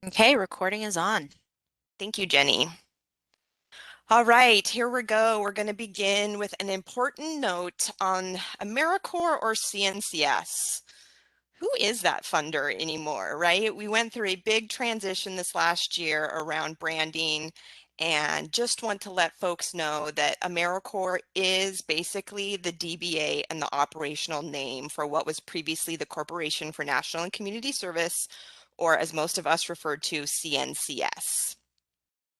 Okay, recording is on. Thank you, Jenny. All right, here we go. We're going to begin with an important note on AmeriCorps or CNCS. Who is that funder anymore, right? We went through a big transition this last year around branding, and just want to let folks know that AmeriCorps is basically the DBA and the operational name for what was previously the Corporation for National and Community Service, or as most of us referred to, CNCS.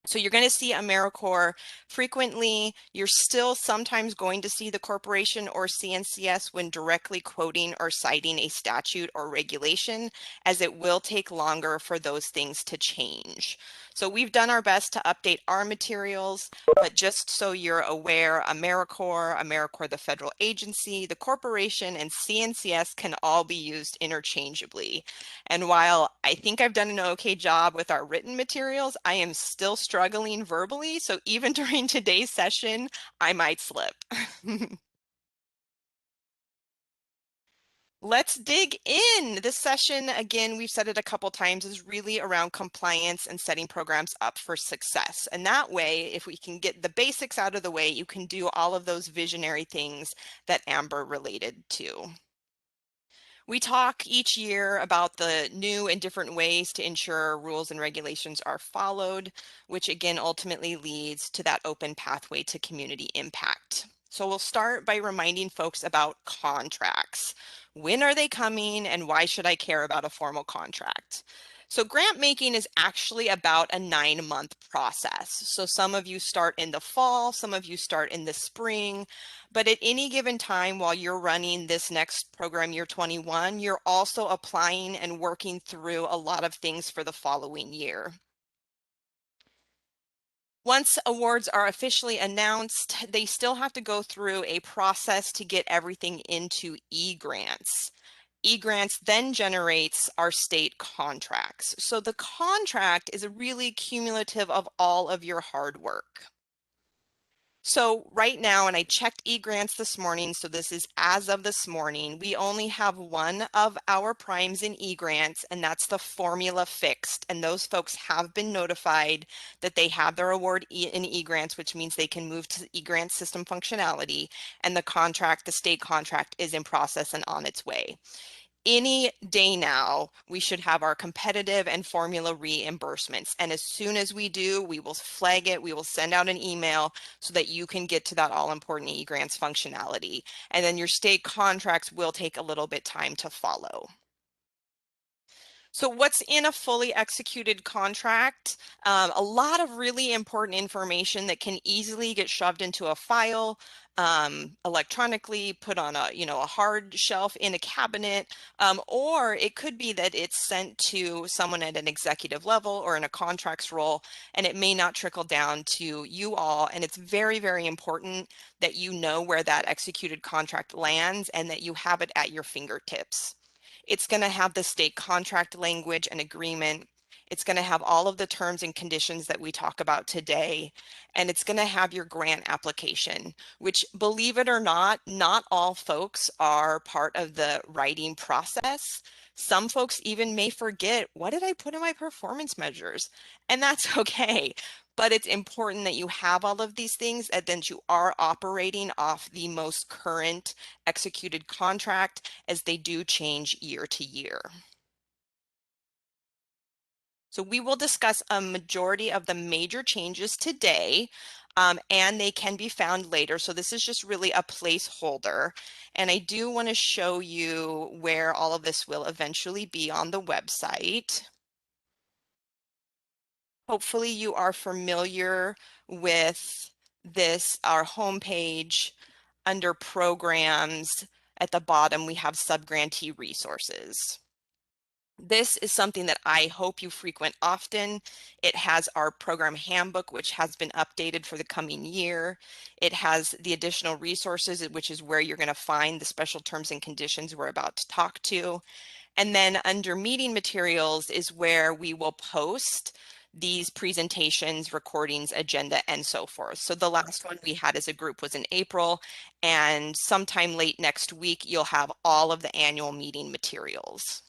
So you're going to see AmeriCorps frequently. You're still sometimes going to see the corporation or CNCS when directly quoting or citing a statute or regulation, as it will take longer for those things to change. So we've done our best to update our materials, but just so you're aware, AmeriCorps, the federal agency, the corporation, and CNCS can all be used interchangeably. And while I think I've done an okay job with our written materials, I am still struggling verbally. So even during today's session, I might slip. Let's dig in. This session, again, we've said it a couple times, is really around compliance and setting programs up for success. And that way, if we can get the basics out of the way, you can do all of those visionary things that Amber related to. We talk each year about the new and different ways to ensure rules and regulations are followed, which again ultimately leads to that open pathway to community impact. So we'll start by reminding folks about contracts. When are they coming and why should I care about a formal contract? So grant making is actually about a 9-month process. So some of you start in the fall, some of you start in the spring, but at any given time while you're running this next program year 21, you're also applying and working through a lot of things for the following year. Once awards are officially announced, they still have to go through a process to get everything into e-grants. E-grants then generates our state contracts. So the contract is really cumulative of all of your hard work. So right now, and I checked e-grants this morning, so this is as of this morning, we only have one of our primes in e-grants, and that's the formula fixed. And those folks have been notified that they have their award in e-grants, which means they can move to e-grant system functionality, and the contract, the state contract, is in process and on its way. Any day now, we should have our competitive and formula reimbursements. And as soon as we do, we will flag it. We will send out an email so that you can get to that all-important e-grants functionality. And then your state contracts will take a little bit time to follow. So what's in a fully executed contract? A lot of really important information that can easily get shoved into a file, electronically, put on a hard shelf in a cabinet, or it could be that it's sent to someone at an executive level or in a contracts role, and it may not trickle down to you all. And it's very, very important that you know where that executed contract lands and that you have it at your fingertips. It's going to have the state contract language and agreement. It's going to have all of the terms and conditions that we talk about today. And it's going to have your grant application, which, believe it or not all folks are part of the writing process. Some folks even may forget, what did I put in my performance measures? And that's okay. But it's important that you have all of these things and that you are operating off the most current executed contract, as they do change year to year. So we will discuss a majority of the major changes today, and they can be found later. So this is just really a placeholder. And I do want to show you where all of this will eventually be on the website. Hopefully you are familiar with this, our homepage. Under programs at the bottom, we have subgrantee resources. This is something that I hope you frequent often. It has our program handbook, which has been updated for the coming year. It has the additional resources, which is where you're going to find the special terms and conditions we're about to talk to. And then under meeting materials is where we will post these presentations, recordings, agenda, and so forth. So the last one we had as a group was in April, and sometime late next week, you'll have all of the annual meeting materials.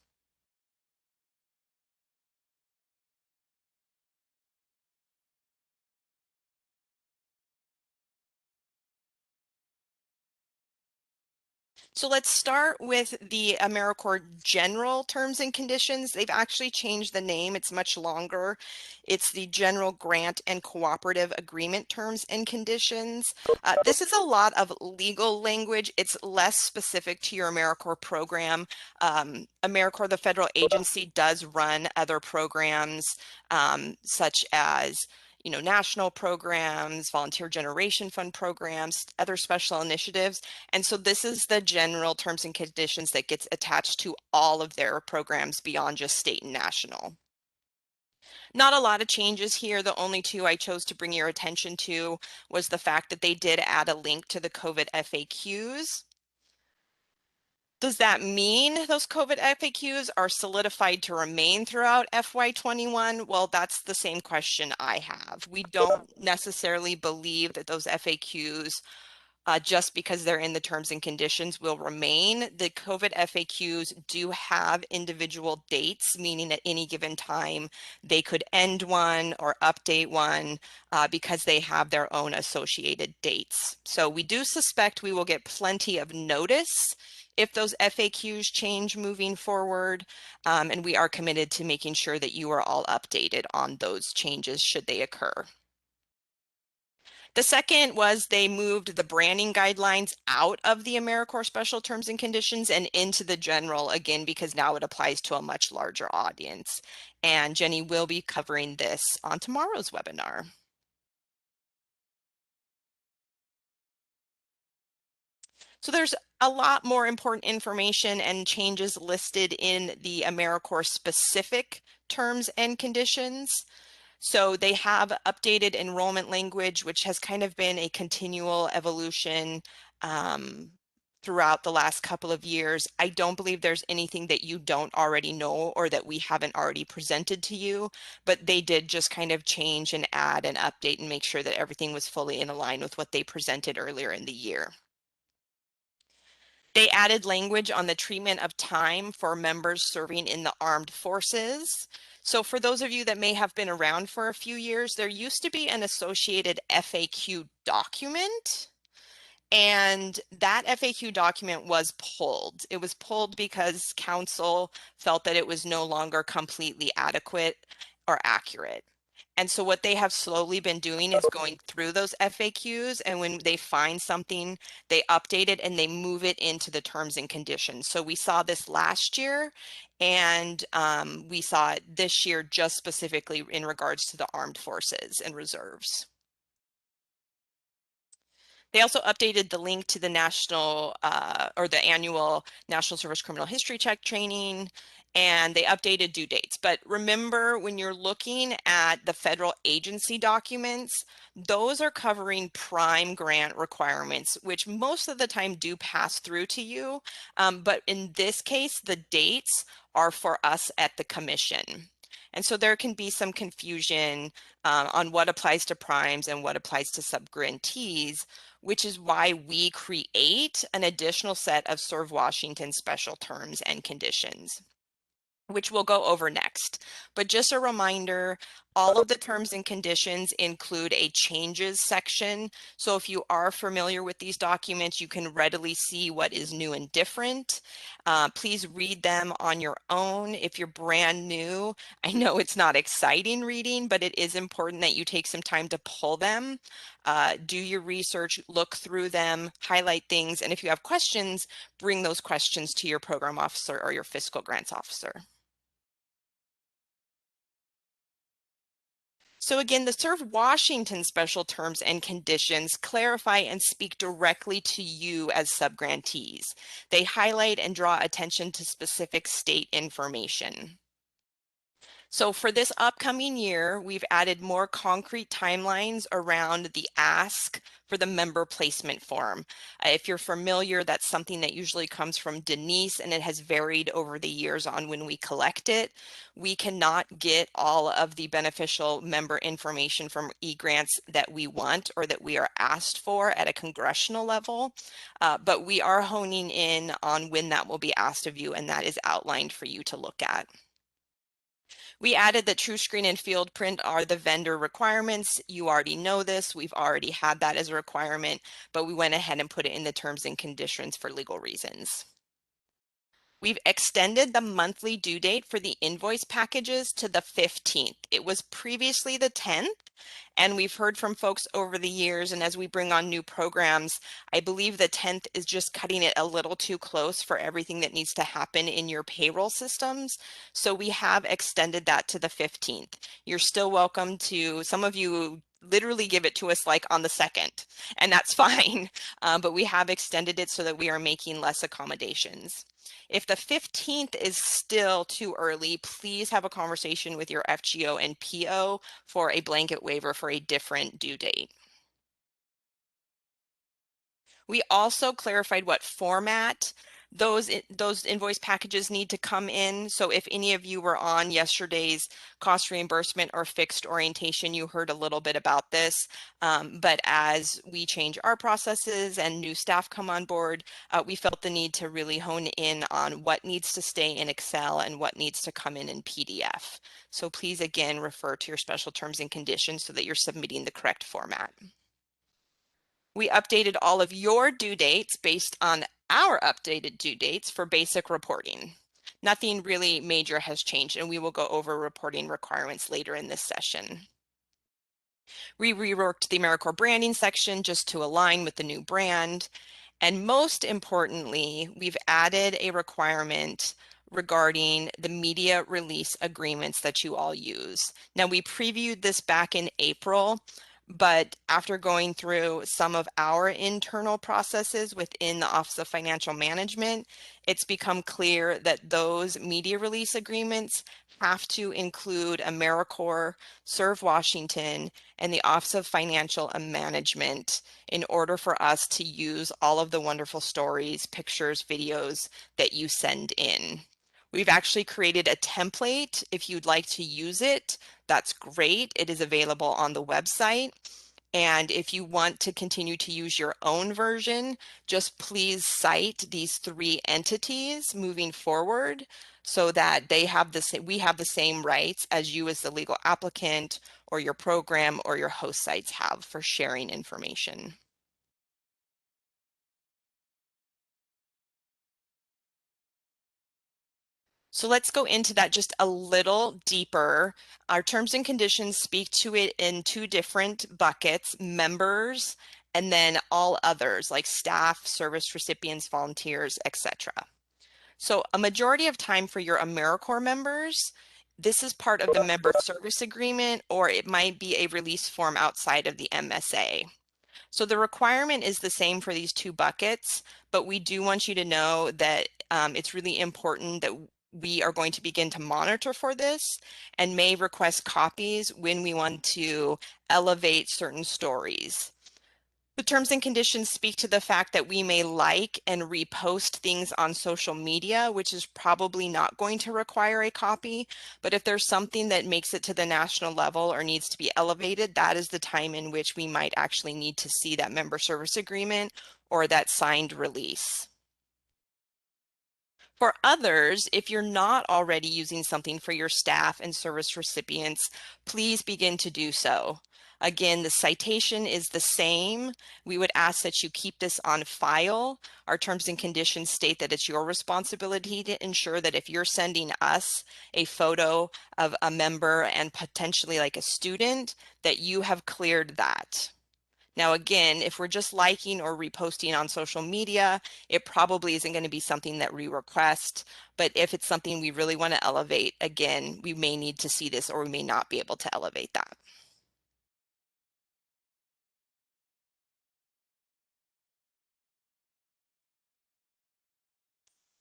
So let's start with the AmeriCorps general terms and conditions. They've actually changed the name. It's much longer. It's the General Grant and Cooperative Agreement Terms and Conditions. This is a lot of legal language. It's less specific to your AmeriCorps program. AmeriCorps, the federal agency, does run other programs such as national programs, volunteer generation fund programs, other special initiatives. And so this is the general terms and conditions that gets attached to all of their programs beyond just state and national. Not a lot of changes here. The only two I chose to bring your attention to was the fact that they did add a link to the COVID FAQs. Does that mean those COVID FAQs are solidified to remain throughout FY21? Well, that's the same question I have. We don't necessarily believe that those FAQs just because they're in the terms and conditions will remain. The COVID FAQs do have individual dates, meaning at any given time they could end one or update one because they have their own associated dates. So we do suspect we will get plenty of notice if those FAQs change moving forward, and we are committed to making sure that you are all updated on those changes should they occur. The second was they moved the branding guidelines out of the AmeriCorps special terms and conditions and into the general, again, because now it applies to a much larger audience. And Jenny will be covering this on tomorrow's webinar. So there's a lot more important information and changes listed in the AmeriCorps specific terms and conditions. So they have updated enrollment language, which has kind of been a continual evolution throughout the last couple of years. I don't believe there's anything that you don't already know or that we haven't already presented to you, but they did just kind of change and add and update and make sure that everything was fully in line with what they presented earlier in the year. They added language on the treatment of time for members serving in the armed forces. So for those of you that may have been around for a few years, there used to be an associated FAQ document. And that FAQ document was pulled. It was pulled because council felt that it was no longer completely adequate or accurate. And so what they have slowly been doing is going through those FAQs, and when they find something, they update it and they move it into the terms and conditions. So we saw this last year, and we saw it this year just specifically in regards to the armed forces and reserves. They also updated the link to the national or the annual National Service Criminal History Check training, and they updated due dates. But remember, when you're looking at the federal agency documents, those are covering prime grant requirements, which most of the time do pass through to you. But in this case, the dates are for us at the commission. And so there can be some confusion on what applies to primes and what applies to subgrantees, which is why we create an additional set of Serve Washington special terms and conditions, which we'll go over next. But just a reminder, all of the terms and conditions include a changes section. So if you are familiar with these documents, you can readily see what is new and different. Please read them on your own. If you're brand new, I know it's not exciting reading, but it is important that you take some time to pull them, do your research, look through them, highlight things, and if you have questions, bring those questions to your program officer or your fiscal grants officer. So again, the Serve Washington special terms and conditions clarify and speak directly to you as subgrantees. They highlight and draw attention to specific state information. So for this upcoming year, we've added more concrete timelines around the ask for the member placement form. If you're familiar, that's something that usually comes from Denise, and it has varied over the years on when we collect it. We cannot get all of the beneficial member information from eGrants that we want or that we are asked for at a congressional level, but we are honing in on when that will be asked of you, and that is outlined for you to look at. We added that TrueScreen and Field Print are the vendor requirements. You already know this. We've already had that as a requirement, but we went ahead and put it in the terms and conditions for legal reasons. We've extended the monthly due date for the invoice packages to the 15th. It was previously the 10th, and we've heard from folks over the years, and as we bring on new programs, I believe the 10th is just cutting it a little too close for everything that needs to happen in your payroll systems. So we have extended that to the 15th. You're still welcome to, some of you literally give it to us like on the 2nd, and that's fine. But we have extended it so that we are making less accommodations. If the 15th is still too early, please have a conversation with your FGO and PO for a blanket waiver for a different due date. We also clarified what format those invoice packages need to come in. So if any of you were on yesterday's cost reimbursement or fixed orientation, you heard a little bit about this. But as we change our processes and new staff come on board, we felt the need to really hone in on what needs to stay in Excel and what needs to come in PDF. So please, again, refer to your special terms and conditions so that you're submitting the correct format. We updated all of your due dates based on our updated due dates for basic reporting. Nothing really major has changed, and we will go over reporting requirements later in this session. We reworked the AmeriCorps branding section just to align with the new brand. And most importantly, we've added a requirement regarding the media release agreements that you all use. Now, we previewed this back in April, but after going through some of our internal processes within the Office of Financial Management, it's become clear that those media release agreements have to include AmeriCorps, Serve Washington, and the Office of Financial Management in order for us to use all of the wonderful stories, pictures, videos that you send in. We've actually created a template. If you'd like to use it, that's great. It is available on the website. And if you want to continue to use your own version, just please cite these 3 entities moving forward so that we have the same rights as you as the legal applicant or your program or your host sites have for sharing information. So let's go into that just a little deeper. Our terms and conditions speak to it in 2 different buckets: members and then all others like staff, service recipients, volunteers, etc. So a majority of time for your AmeriCorps members, this is part of the member service agreement, or it might be a release form outside of the MSA. So the requirement is the same for these 2 buckets, but we do want you to know that it's really important that we are going to begin to monitor for this and may request copies when we want to elevate certain stories. The terms and conditions speak to the fact that we may like and repost things on social media, which is probably not going to require a copy. But if there's something that makes it to the national level or needs to be elevated, that is the time in which we might actually need to see that member service agreement or that signed release. For others, if you're not already using something for your staff and service recipients, please begin to do so. Again, the citation is the same. We would ask that you keep this on file. Our terms and conditions state that it's your responsibility to ensure that if you're sending us a photo of a member and potentially like a student, that you have cleared that. Now, again, if we're just liking or reposting on social media, it probably isn't going to be something that we request. But if it's something we really want to elevate, again, we may need to see this or we may not be able to elevate that.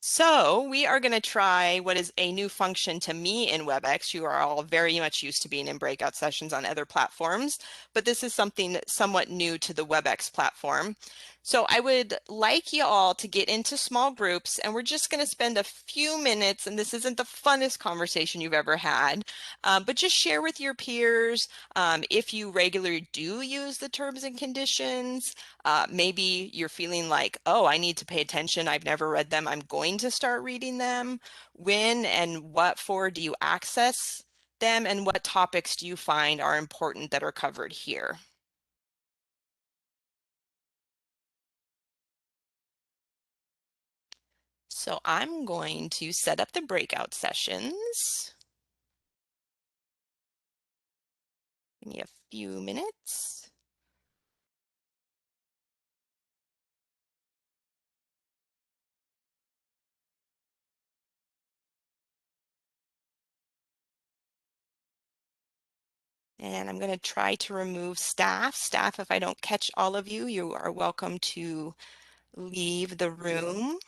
So we are going to try what is a new function to me in WebEx. You are all very much used to being in breakout sessions on other platforms, but this is something somewhat new to the WebEx platform. So I would like you all to get into small groups, and we're just going to spend a few minutes, and this isn't the funnest conversation you've ever had, but just share with your peers if you regularly do use the terms and conditions. Maybe you're feeling like, oh, I need to pay attention. I've never read them. I'm going to start reading them. When and what for do you access them, and what topics do you find are important that are covered here? So I'm going to set up the breakout sessions. Give me a few minutes. And I'm going to try to remove staff. Staff, if I don't catch all of you, you are welcome to leave the room.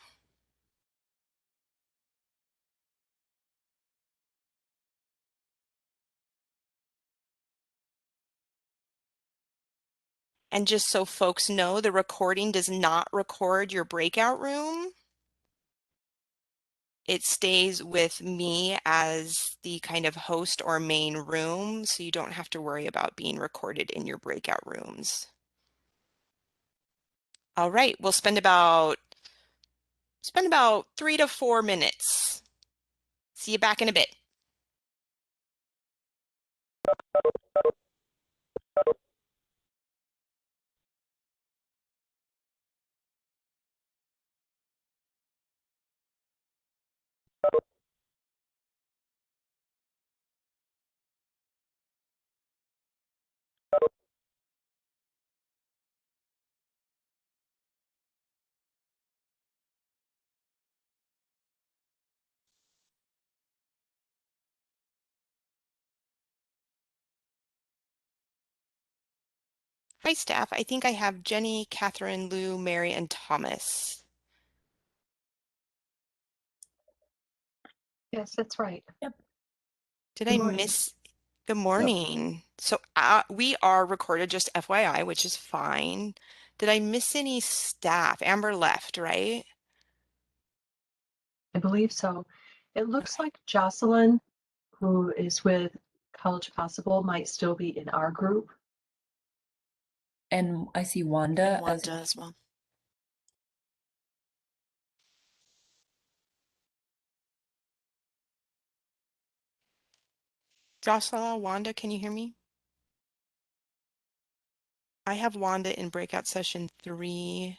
And just so folks know, the recording does not record your breakout room. It stays with me as the kind of host or main room, so you don't have to worry about being recorded in your breakout rooms. All right, we'll spend about 3 to 4 minutes. See you back in a bit. Hi, staff. I think I have Jenny, Catherine, Lou, Mary, and Thomas. Yes, that's right. Yep. Did Good I morning. miss? Good morning. So we are recorded, just FYI, which is fine. Did I miss any staff? Amber left, right? I believe so. It looks like Jocelyn, who is with College Possible, might still be in our group. And I see Wanda, And Wanda as well. Jocelyn, Wanda, can you hear me? I have Wanda in breakout session 3,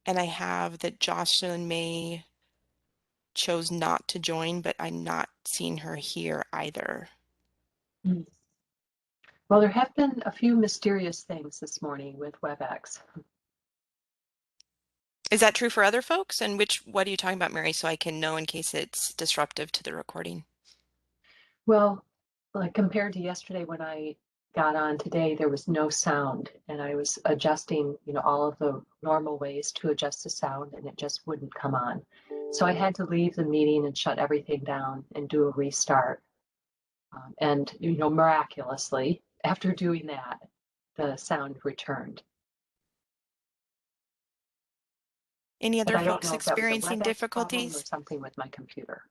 and I have that Jocelyn May chose not to join, but I'm not seeing her here either. Well, there have been a few mysterious things this morning with WebEx. Is that true for other folks? And what are you talking about, Mary, so I can know in case it's disruptive to the recording? Well, like compared to yesterday when I got on today, there was no sound, and I was adjusting, all of the normal ways to adjust the sound, and it just wouldn't come on. So I had to leave the meeting and shut everything down and do a restart. And miraculously, after doing that, the sound returned. Any But other I don't folks know if that was a experiencing WebEx problem or difficulties? something with my computer.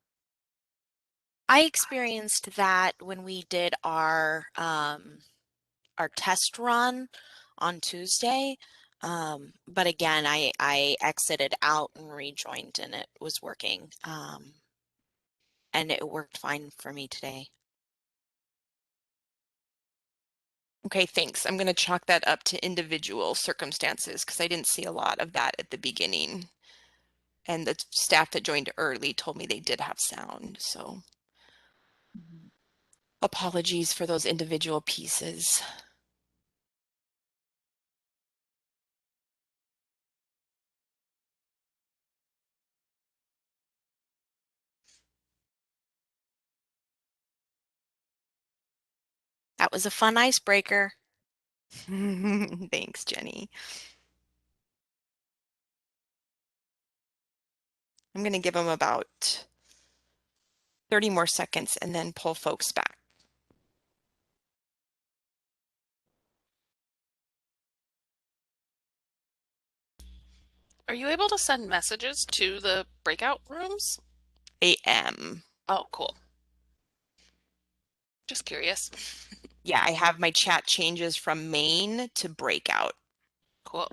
I experienced that when we did our test run on Tuesday. But again, I exited out and rejoined and it was working. And it worked fine for me today. Okay, thanks. I'm going to chalk that up to individual circumstances because I didn't see a lot of that at the beginning. And the staff that joined early told me they did have sound. So apologies for those individual pieces. That was a fun icebreaker. Thanks, Jenny. I'm going to give them about 30 more seconds and then pull folks back. Are you able to send messages to the breakout rooms? AM. Oh, cool. Just curious. Yeah, I have my chat changes from main to breakout. Cool.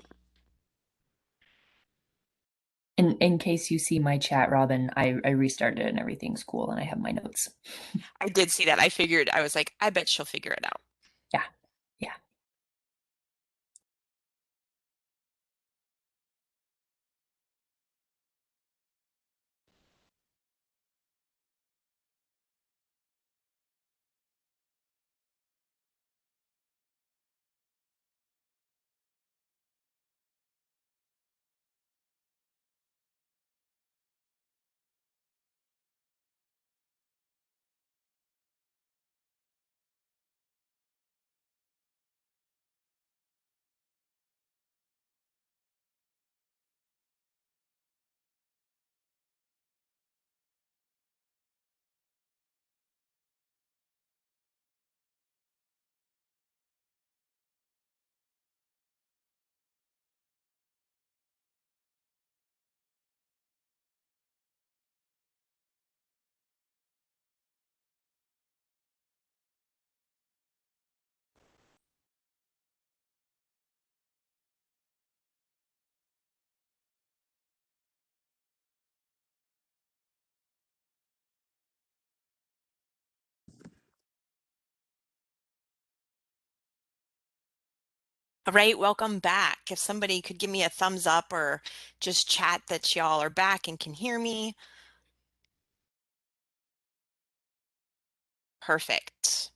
In case you see my chat, Robin, I restarted it and everything's cool and I have my notes. I did see that. I was like, I bet she'll figure it out. Yeah. Yeah. All right, welcome back. If somebody could give me a thumbs up or just chat that y'all are back and can hear me. Perfect.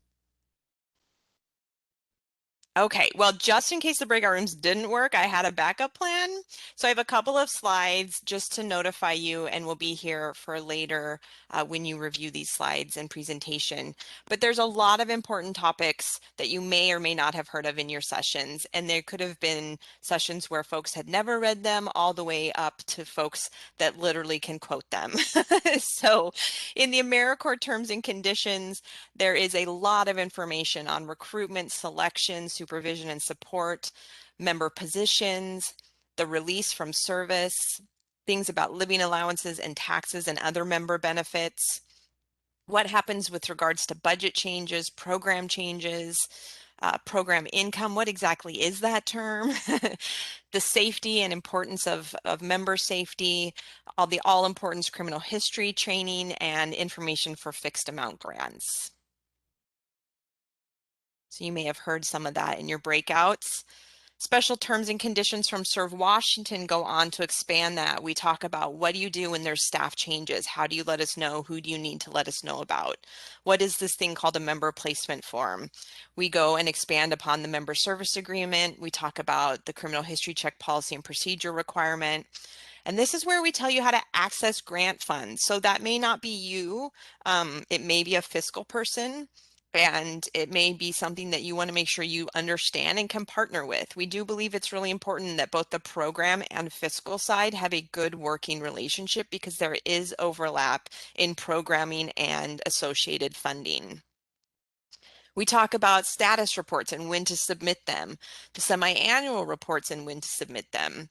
Okay, well, just in case the breakout rooms didn't work, I had a backup plan. So I have a couple of slides just to notify you, and we'll be here for later when you review these slides and presentation. But there's a lot of important topics that you may or may not have heard of in your sessions, and there could have been sessions where folks had never read them, all the way up to folks that literally can quote them. So in the AmeriCorps terms and conditions, there is a lot of information on recruitment, selection, supervision and support, member positions, the release from service, things about living allowances and taxes and other member benefits, what happens with regards to budget changes, program changes, program income. What exactly is that term? The safety and importance of member safety, all the all-importance criminal history training, and information for fixed amount grants. So you may have heard some of that in your breakouts. Special terms and conditions from Serve Washington go on to expand that. We talk about what do you do when there's staff changes? How do you let us know? Who do you need to let us know about? What is this thing called a member placement form? We go and expand upon the member service agreement. We talk about the criminal history check policy and procedure requirement. And this is where we tell you how to access grant funds. So that may not be you. It may be a fiscal person. And it may be something that you want to make sure you understand and can partner with. We do believe it's really important that both the program and fiscal side have a good working relationship because there is overlap in programming and associated funding. We talk about status reports and when to submit them, the semi-annual reports and when to submit them.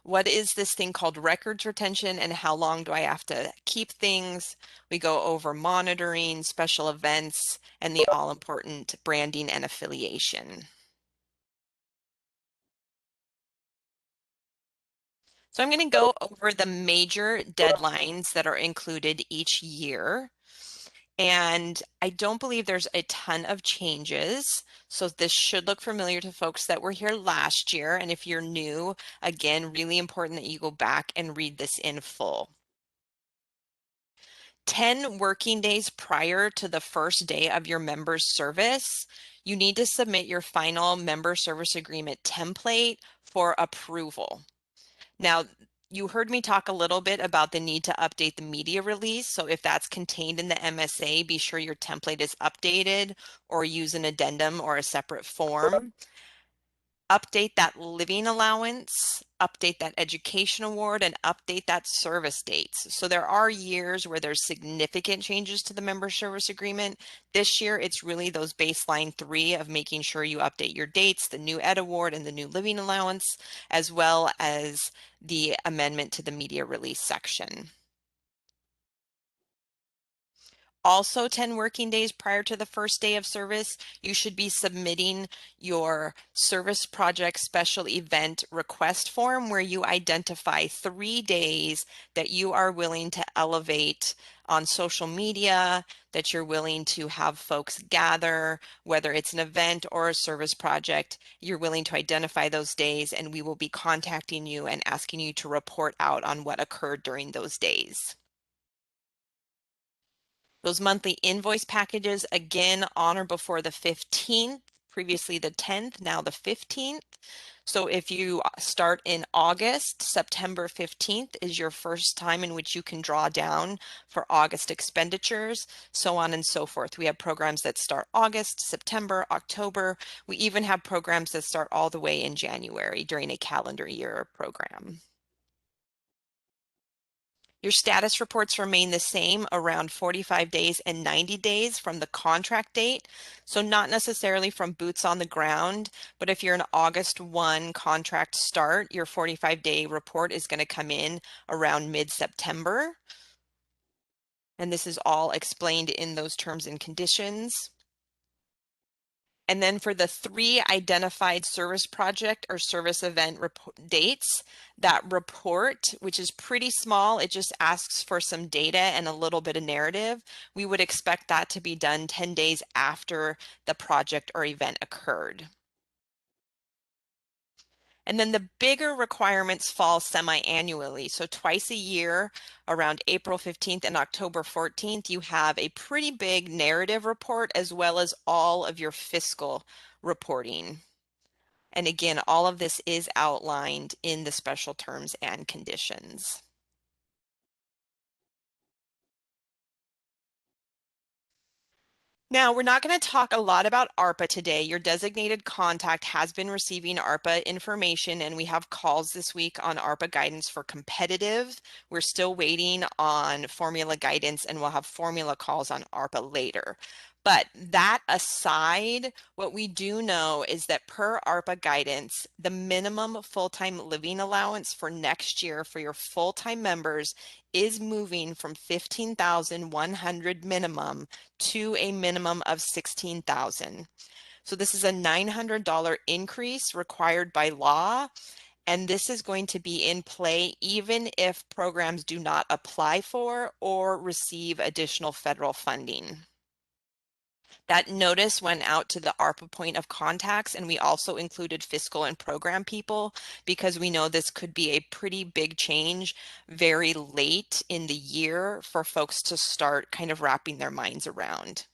What is this thing called records retention and how long do I have to keep things? We go over monitoring, special events, and the all-important branding and affiliation. So I'm going to go over the major deadlines that are included each year. And I don't believe there's a ton of changes. So this should look familiar to folks that were here last year. And if you're new, again, really important that you go back and read this in full. 10 working days prior to the first day of your member's service, you need to submit your final member service agreement template for approval. Now, you heard me talk a little bit about the need to update the media release. So if that's contained in the MSA, be sure your template is updated or use an addendum or a separate form. update that living allowance, update that education award, and update that service dates. So there are years where there's significant changes to the member service agreement. This year, it's really those baseline 3 of making sure you update your dates, the new ed award and the new living allowance, as well as the amendment to the media release section. Also 10 working days prior to the first day of service, you should be submitting your service project special event request form where you identify 3 days that you are willing to elevate on social media, that you're willing to have folks gather, whether it's an event or a service project, you're willing to identify those days, and we will be contacting you and asking you to report out on what occurred during those days. Those monthly invoice packages, again, on or before the 15th, previously the 10th, now the 15th. So if you start in August, September 15th is your first time in which you can draw down for August expenditures, so on and so forth. We have programs that start August, September, October. We even have programs that start all the way in January during a calendar year program. Your status reports remain the same around 45 days and 90 days from the contract date. So not necessarily from boots on the ground, but if you're an August 1 contract start, your 45-day report is going to come in around mid-September. And this is all explained in those terms and conditions. And then for the 3 identified service project or service event dates, that report, which is pretty small, it just asks for some data and a little bit of narrative, we would expect that to be done 10 days after the project or event occurred. And then the bigger requirements fall semi-annually. So twice a year, around April 15th and October 14th, you have a pretty big narrative report as well as all of your fiscal reporting. And again, all of this is outlined in the special terms and conditions. Now, we're not going to talk a lot about ARPA today. Your designated contact has been receiving ARPA information, and we have calls this week on ARPA guidance for competitive. We're still waiting on formula guidance, and we'll have formula calls on ARPA later. But that aside, what we do know is that per ARPA guidance, the minimum full-time living allowance for next year for your full-time members is moving from $15,100 minimum to a minimum of $16,000. So this is a $900 increase required by law, and this is going to be in play even if programs do not apply for or receive additional federal funding. That notice went out to the ARPA point of contacts, and we also included fiscal and program people because we know this could be a pretty big change very late in the year for folks to start kind of wrapping their minds around.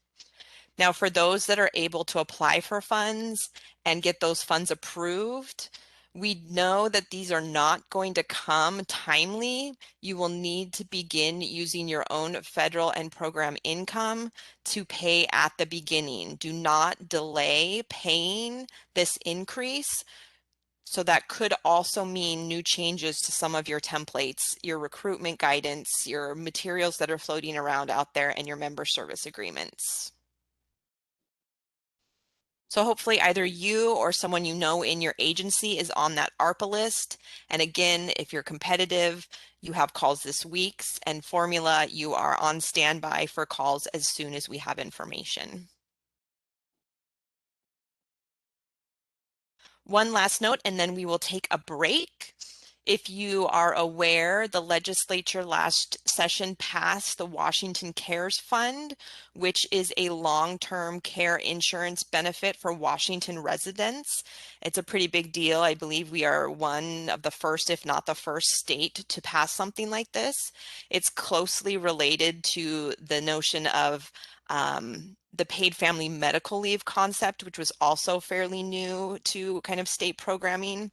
Now, for those that are able to apply for funds and get those funds approved, we know that these are not going to come timely. You will need to begin using your own federal and program income to pay at the beginning. Do not delay paying this increase. So that could also mean new changes to some of your templates, your recruitment guidance, your materials that are floating around out there, and your member service agreements. So hopefully either you or someone you know in your agency is on that ARPA list. And again, if you're competitive, you have calls this week, and formula, you are on standby for calls as soon as we have information. One last note, and then we will take a break. If you are aware, the legislature last session passed the Washington Cares Fund, which is a long-term care insurance benefit for Washington residents. It's a pretty big deal. I believe we are one of the first, if not the first state to pass something like this. It's closely related to the notion of the paid family medical leave concept, which was also fairly new to kind of state programming.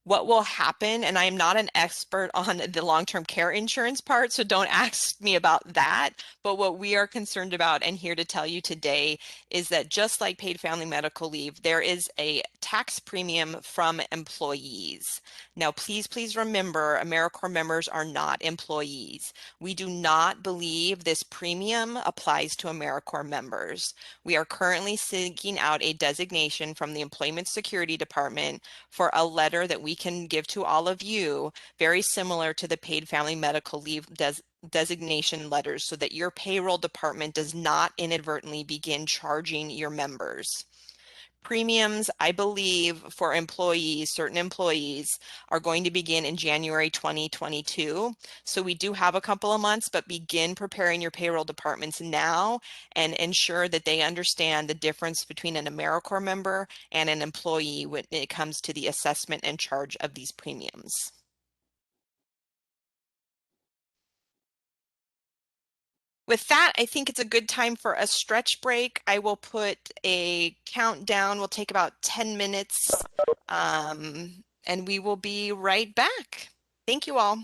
What will happen, and I am not an expert on the long-term care insurance part, so don't ask me about that. But what we are concerned about and here to tell you today is that just like paid family medical leave, there is a tax premium from employees. Now, please remember, AmeriCorps members are not employees. We do not believe this premium applies to AmeriCorps members. We are currently seeking out a designation from the Employment Security Department for a letter that we can give to all of you, very similar to the paid family medical leave designation letters, so that your payroll department does not inadvertently begin charging your members. Premiums, I believe, for employees, certain employees, are going to begin in January 2022. So we do have a couple of months, but begin preparing your payroll departments now and ensure that they understand the difference between an AmeriCorps member and an employee when it comes to the assessment and charge of these premiums. With that, I think it's a good time for a stretch break. I will put a countdown. We'll take about 10 minutes, and we will be right back. Thank you all.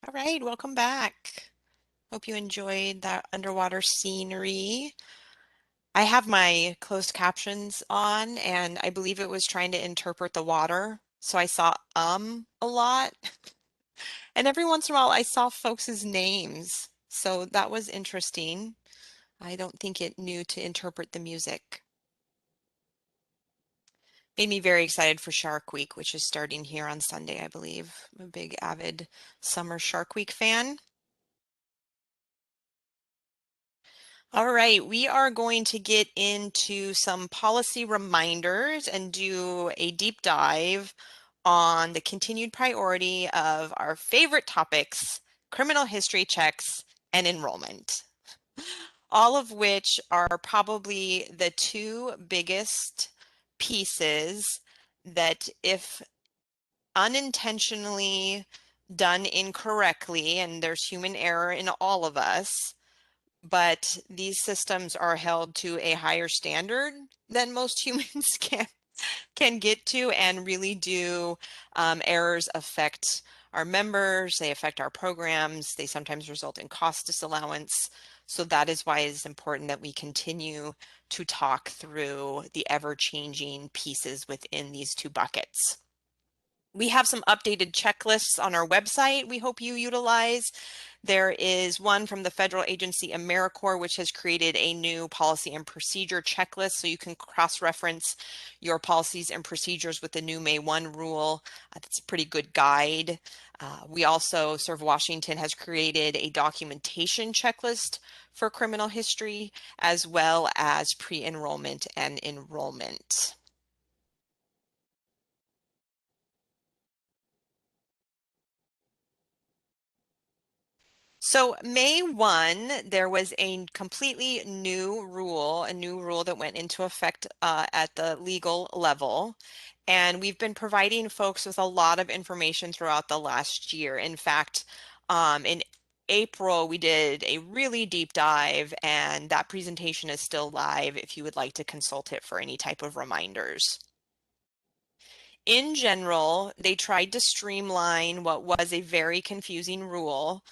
All right, welcome back. Hope you enjoyed that underwater scenery. I have my closed captions on, and I believe it was trying to interpret the water. So I saw a lot. And every once in a while I saw folks' names. So that was interesting. I don't think it knew to interpret the music. Made me very excited for Shark Week, which is starting here on Sunday, I believe. I'm a big avid summer Shark Week fan. All right, we are going to get into some policy reminders and do a deep dive on the continued priority of our favorite topics, criminal history checks and enrollment, all of which are probably the two biggest pieces that, if unintentionally done incorrectly, and there's human error in all of us, but these systems are held to a higher standard than most humans can get to, and really do errors affect our members, they affect our programs, they sometimes result in cost disallowance. So that is why it is important that we continue to talk through the ever-changing pieces within these two buckets. We have some updated checklists on our website we hope you utilize. There is one from the federal agency AmeriCorps, which has created a new policy and procedure checklist, so you can cross-reference your policies and procedures with the new May 1 rule. That's a pretty good guide. We also, Serve Washington has created a documentation checklist for criminal history, as well as pre-enrollment and enrollment. So May 1, there was a completely new rule, that went into effect at the legal level. And we've been providing folks with a lot of information throughout the last year. In fact, in April, we did a really deep dive, and that presentation is still live if you would like to consult it for any type of reminders. In general, they tried to streamline what was a very confusing rule.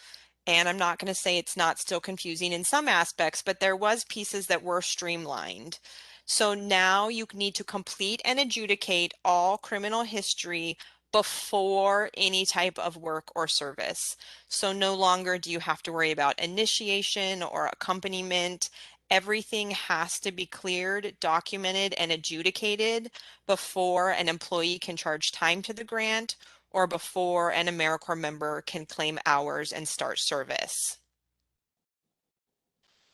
And I'm not going to say it's not still confusing in some aspects, but there was pieces that were streamlined. So now you need to complete and adjudicate all criminal history before any type of work or service. So no longer do you have to worry about initiation or accompaniment. Everything has to be cleared, documented, and adjudicated before an employee can charge time to the grant or before an AmeriCorps member can claim hours and start service.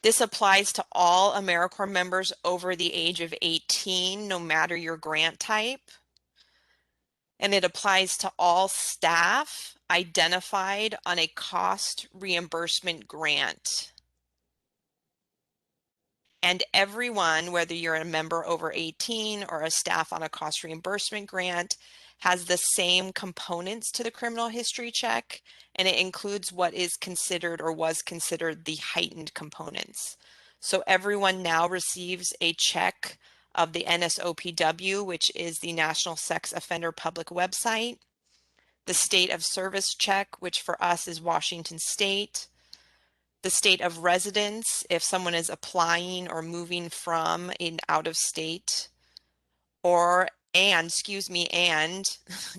This applies to all AmeriCorps members over the age of 18, no matter your grant type. And it applies to all staff identified on a cost reimbursement grant. And everyone, whether you're a member over 18 or a staff on a cost reimbursement grant, has the same components to the criminal history check, and it includes what is considered or was considered the heightened components. So everyone now receives a check of the NSOPW, which is the National Sex Offender Public Website, the State of Service check, which for us is Washington State, the state of residence, if someone is applying or moving from an out of state, and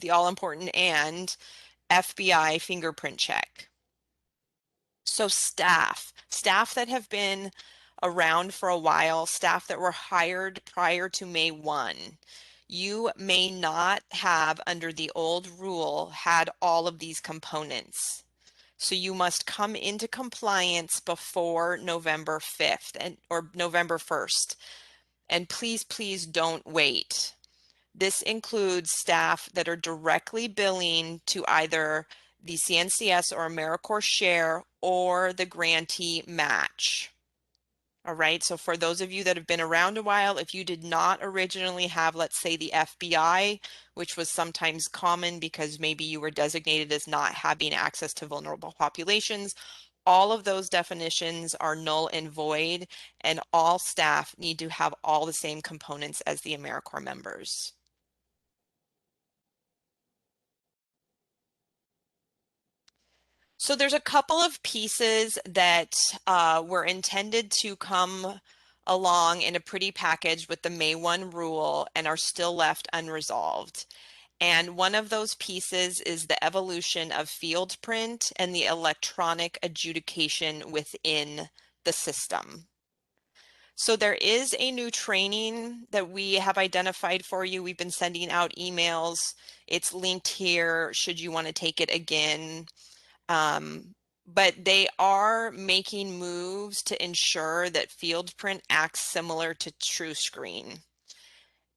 the all important and FBI fingerprint check. So staff that have been around for a while, staff that were hired prior to May 1, you may not have, under the old rule, had all of these components. So you must come into compliance before November 5th or November 1st. And please, please don't wait. This includes staff that are directly billing to either the CNCS or AmeriCorps share or the grantee match. All right, so for those of you that have been around a while, if you did not originally have, let's say, the FBI, which was sometimes common because maybe you were designated as not having access to vulnerable populations, all of those definitions are null and void, and all staff need to have all the same components as the AmeriCorps members. So there's a couple of pieces that were intended to come along in a pretty package with the May 1 rule and are still left unresolved. And one of those pieces is the evolution of field print and the electronic adjudication within the system. So there is a new training that we have identified for you. We've been sending out emails. It's linked here should you want to take it again. But they are making moves to ensure that field print acts similar to TrueScreen.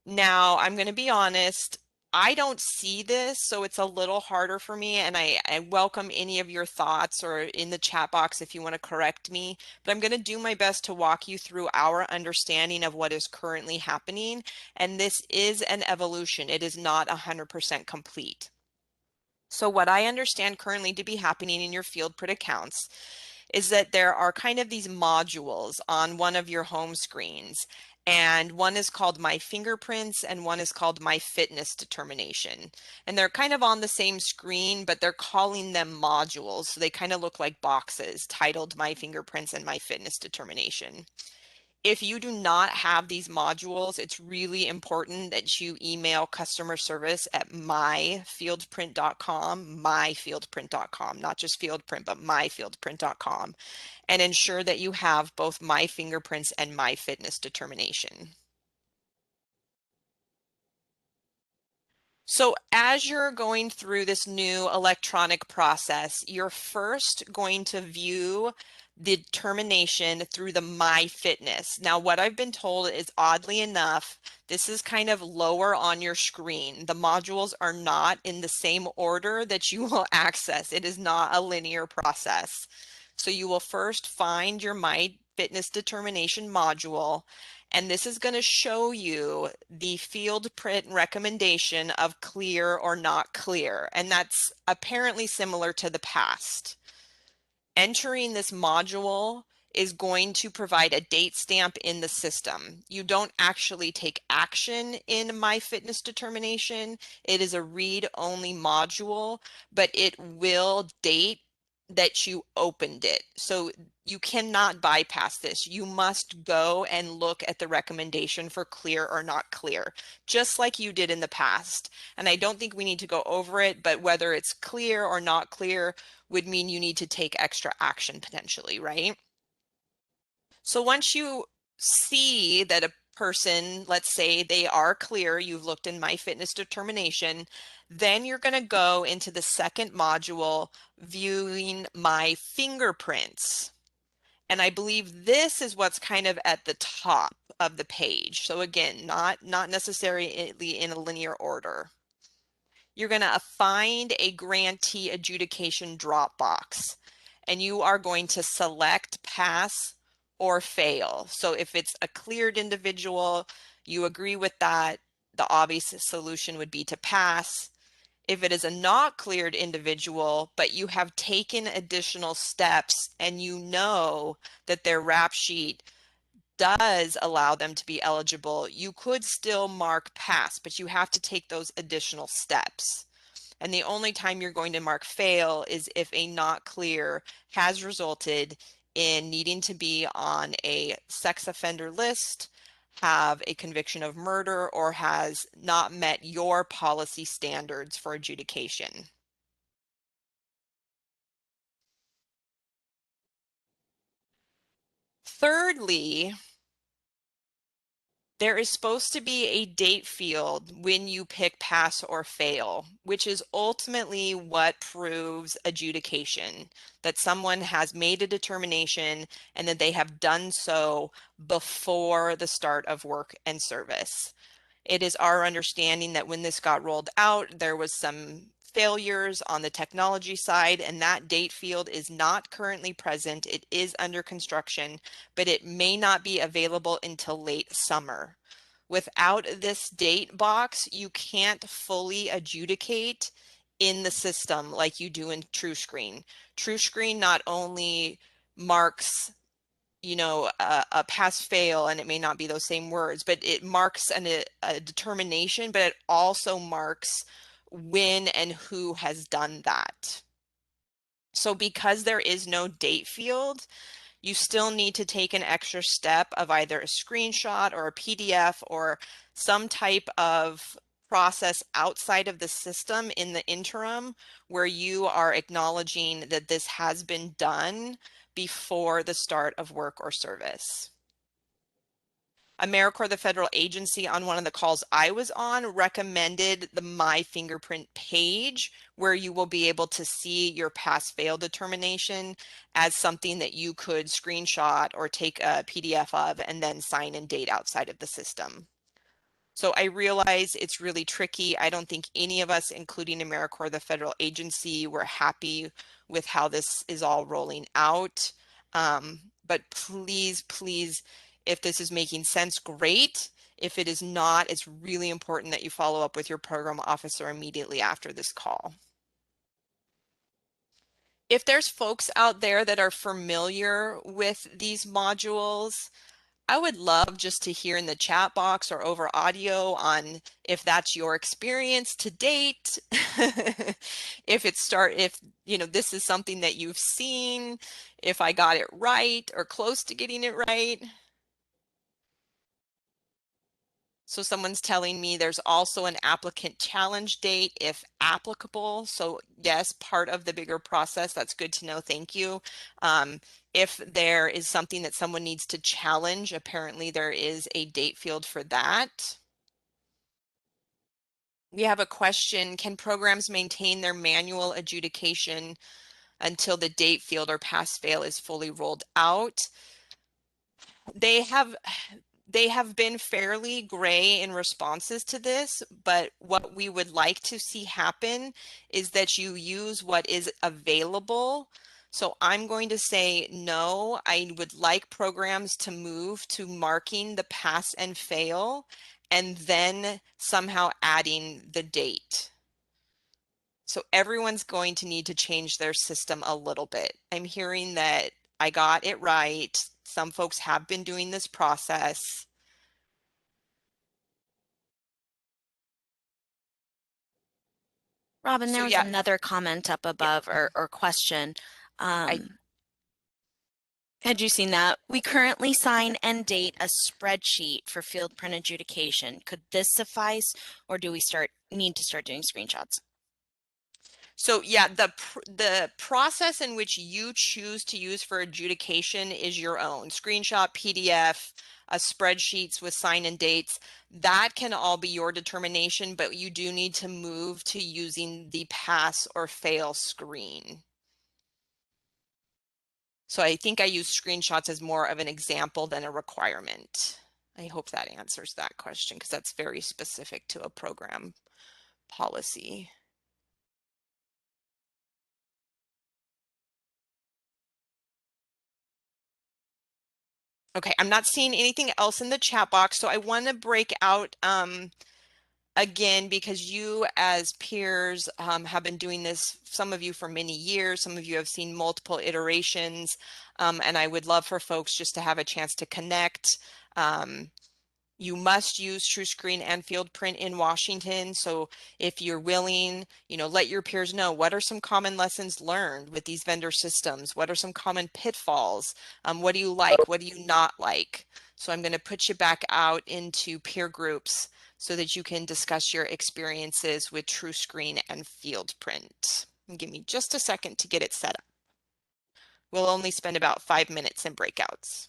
Now, I'm going to be honest, I don't see this, so it's a little harder for me, and I welcome any of your thoughts or in the chat box if you want to correct me, but I'm going to do my best to walk you through our understanding of what is currently happening, and this is an evolution. It is not 100% complete. So what I understand currently to be happening in your FieldPrint accounts is that there are kind of these modules on one of your home screens, and one is called My Fingerprints and one is called My Fitness Determination. And they're kind of on the same screen, but they're calling them modules. So they kind of look like boxes titled My Fingerprints and My Fitness Determination. If you do not have these modules, it's really important that you email customer service at myfieldprint.com, not just FieldPrint, but myfieldprint.com, and ensure that you have both My Fingerprints and My Fitness Determination. So as you're going through this new electronic process, you're first going to view the determination through the My Fitness. Now, what I've been told is, oddly enough, this is kind of lower on your screen. The modules are not in the same order that you will access. It is not a linear process. So you will first find your My Fitness Determination module, and this is going to show you the field print recommendation of clear or not clear. And that's apparently similar to the past. Entering this module is going to provide a date stamp in the system. You don't actually take action in My Fitness Determination. It is a read-only module, but it will date that you opened it. So you cannot bypass this. You must go and look at the recommendation for clear or not clear, just like you did in the past. And I don't think we need to go over it, but whether it's clear or not clear would mean you need to take extra action potentially, right? So once you see that a person, let's say they are clear, you've looked in My Fitness Determination, then you're going to go into the second module, viewing My Fingerprints. And I believe this is what's kind of at the top of the page. So again, not necessarily in a linear order. You're going to find a grantee adjudication drop box, and you are going to select pass or fail. So if it's a cleared individual, you agree with that, the obvious solution would be to pass. If it is a not cleared individual, but you have taken additional steps and you know that their rap sheet does allow them to be eligible, you could still mark pass, but you have to take those additional steps. And the only time you're going to mark fail is if a not clear has resulted in needing to be on a sex offender list, have a conviction of murder, or has not met your policy standards for adjudication. Thirdly, there is supposed to be a date field when you pick pass or fail, which is ultimately what proves adjudication, that someone has made a determination and that they have done so before the start of work and service. It is our understanding that when this got rolled out, there was some failures on the technology side, and that date field is not currently present. It is under construction, but it may not be available until late summer. Without this date box, you can't fully adjudicate in the system like you do in TrueScreen. TrueScreen not only marks a pass fail, and it may not be those same words, but it marks a determination, but it also marks when and who has done that. So because there is no date field, you still need to take an extra step of either a screenshot or a PDF or some type of process outside of the system in the interim where you are acknowledging that this has been done before the start of work or service. AmeriCorps, the federal agency, on one of the calls I was on, recommended the My Fingerprint page where you will be able to see your pass-fail determination as something that you could screenshot or take a PDF of and then sign and date outside of the system. So I realize it's really tricky. I don't think any of us, including AmeriCorps, the federal agency, were happy with how this is all rolling out. But please, please, if this is making sense, great. If it is not, it's really important that you follow up with your program officer immediately after this call. If there's folks out there that are familiar with these modules, I would love just to hear in the chat box or over audio on if that's your experience to date. If this is something that you've seen, if I got it right or close to getting it right. So someone's telling me there's also an applicant challenge date if applicable. So yes, part of the bigger process. That's good to know. Thank you. If there is something that someone needs to challenge, apparently there is a date field for that. We have a question, can programs maintain their manual adjudication until the date field or pass fail is fully rolled out? They have been fairly gray in responses to this, but what we would like to see happen is that you use what is available. So I'm going to say no. I would like programs to move to marking the pass and fail and then somehow adding the date. So everyone's going to need to change their system a little bit. I'm hearing that I got it right. Some folks have been doing this process. Robin, So there was yeah, another comment up above or question. I Had you seen that? We currently sign and date a spreadsheet for field print adjudication. Could this suffice, or do we need to start doing screenshots? So yeah, the process in which you choose to use for adjudication is your own. Screenshot, PDF, spreadsheets with sign and dates, that can all be your determination, but you do need to move to using the pass or fail screen. So I think I use screenshots as more of an example than a requirement. I hope that answers that question because that's very specific to a program policy. Okay, I'm not seeing anything else in the chat box, so I want to break out again because you as peers have been doing this, some of you for many years, some of you have seen multiple iterations, and I would love for folks just to have a chance to connect. You must use TrueScreen and Field Print in Washington. So if you're willing, let your peers know what are some common lessons learned with these vendor systems? What are some common pitfalls? What do you like? What do you not like? So I'm going to put you back out into peer groups so that you can discuss your experiences with TrueScreen and Field Print. And give me just a second to get it set up. We'll only spend about 5 minutes in breakouts.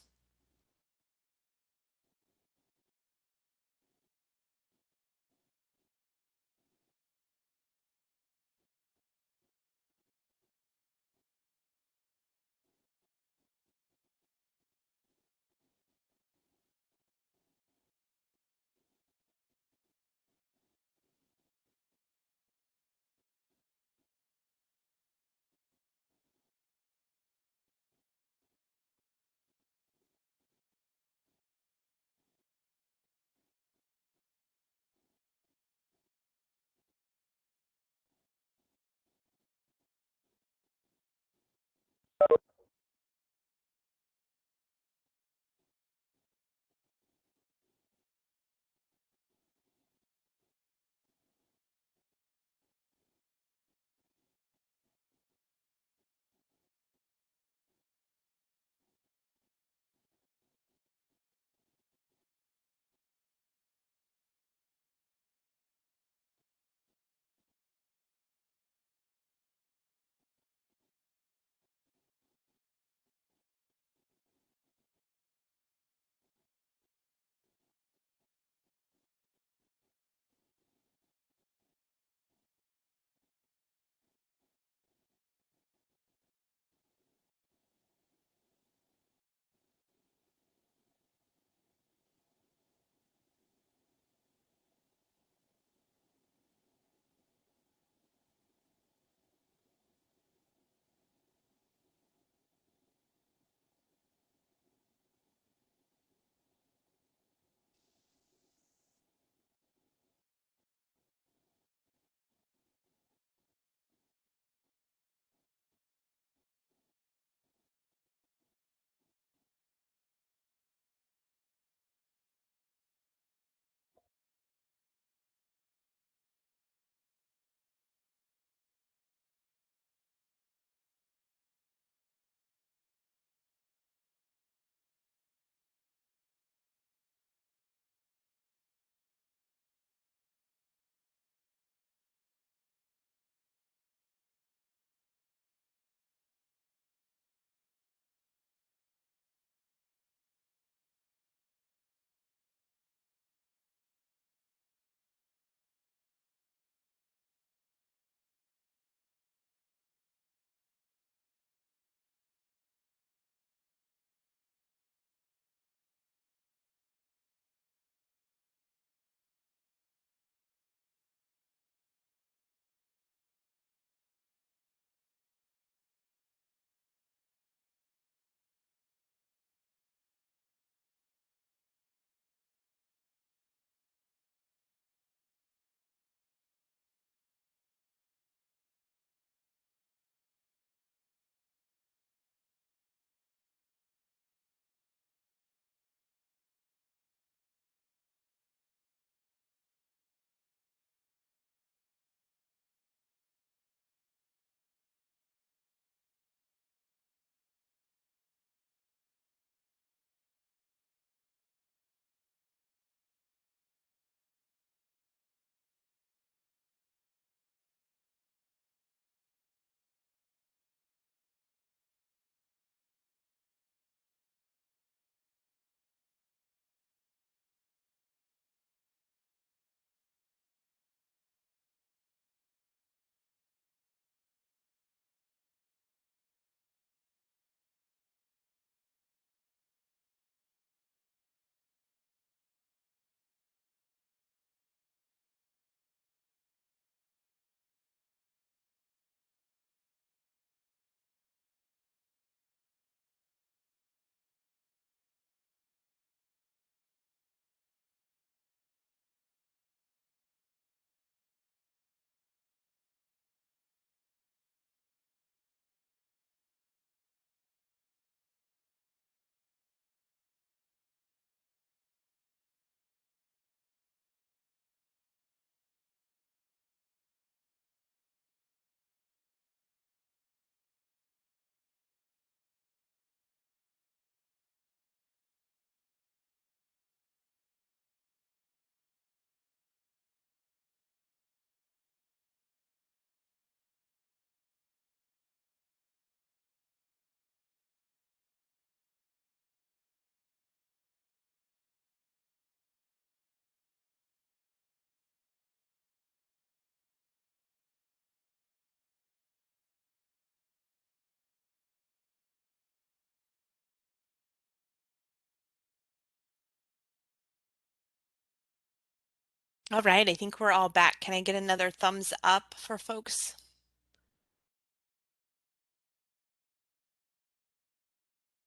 All right, I think we're all back. Can I get another thumbs up for folks?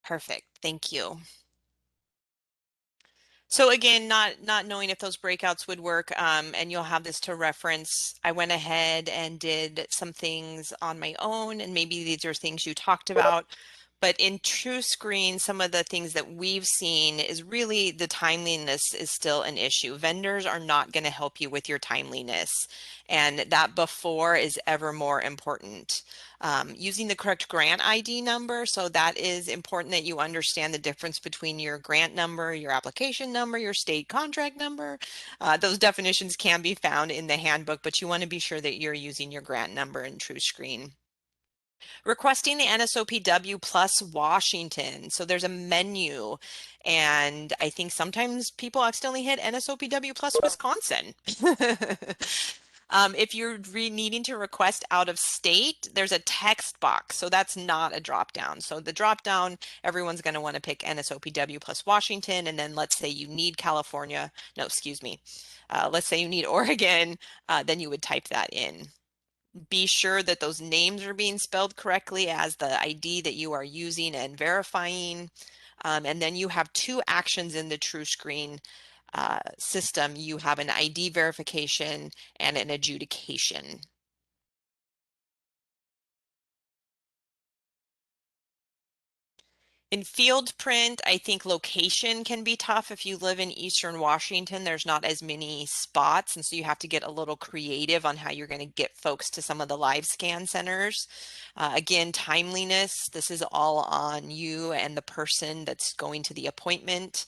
Perfect, thank you. So again, not knowing if those breakouts would work, and you'll have this to reference, I went ahead and did some things on my own, and maybe these are things you talked about. But in TrueScreen, some of the things that we've seen is really the timeliness is still an issue. Vendors are not going to help you with your timeliness, and that before is ever more important. Using the correct grant ID number. So that is important that you understand the difference between your grant number, your application number, your state contract number. Those definitions can be found in the handbook, but you want to be sure that you're using your grant number in TrueScreen. Requesting the NSOPW plus Washington. So there's a menu, and I think sometimes people accidentally hit NSOPW plus Wisconsin. If you're needing to request out of state, there's a text box. So that's not a drop down. So the drop down, everyone's going to want to pick NSOPW plus Washington. And then let's say you need California. No, excuse me. Let's say you need Oregon, then you would type that in. Be sure that those names are being spelled correctly as the ID that you are using and verifying. And then you have two actions in the TrueScreen system. You have an ID verification and an adjudication. In field print, I think location can be tough. If you live in Eastern Washington, there's not as many spots, and so you have to get a little creative on how you're going to get folks to some of the live scan centers. Again, timeliness, this is all on you and the person that's going to the appointment.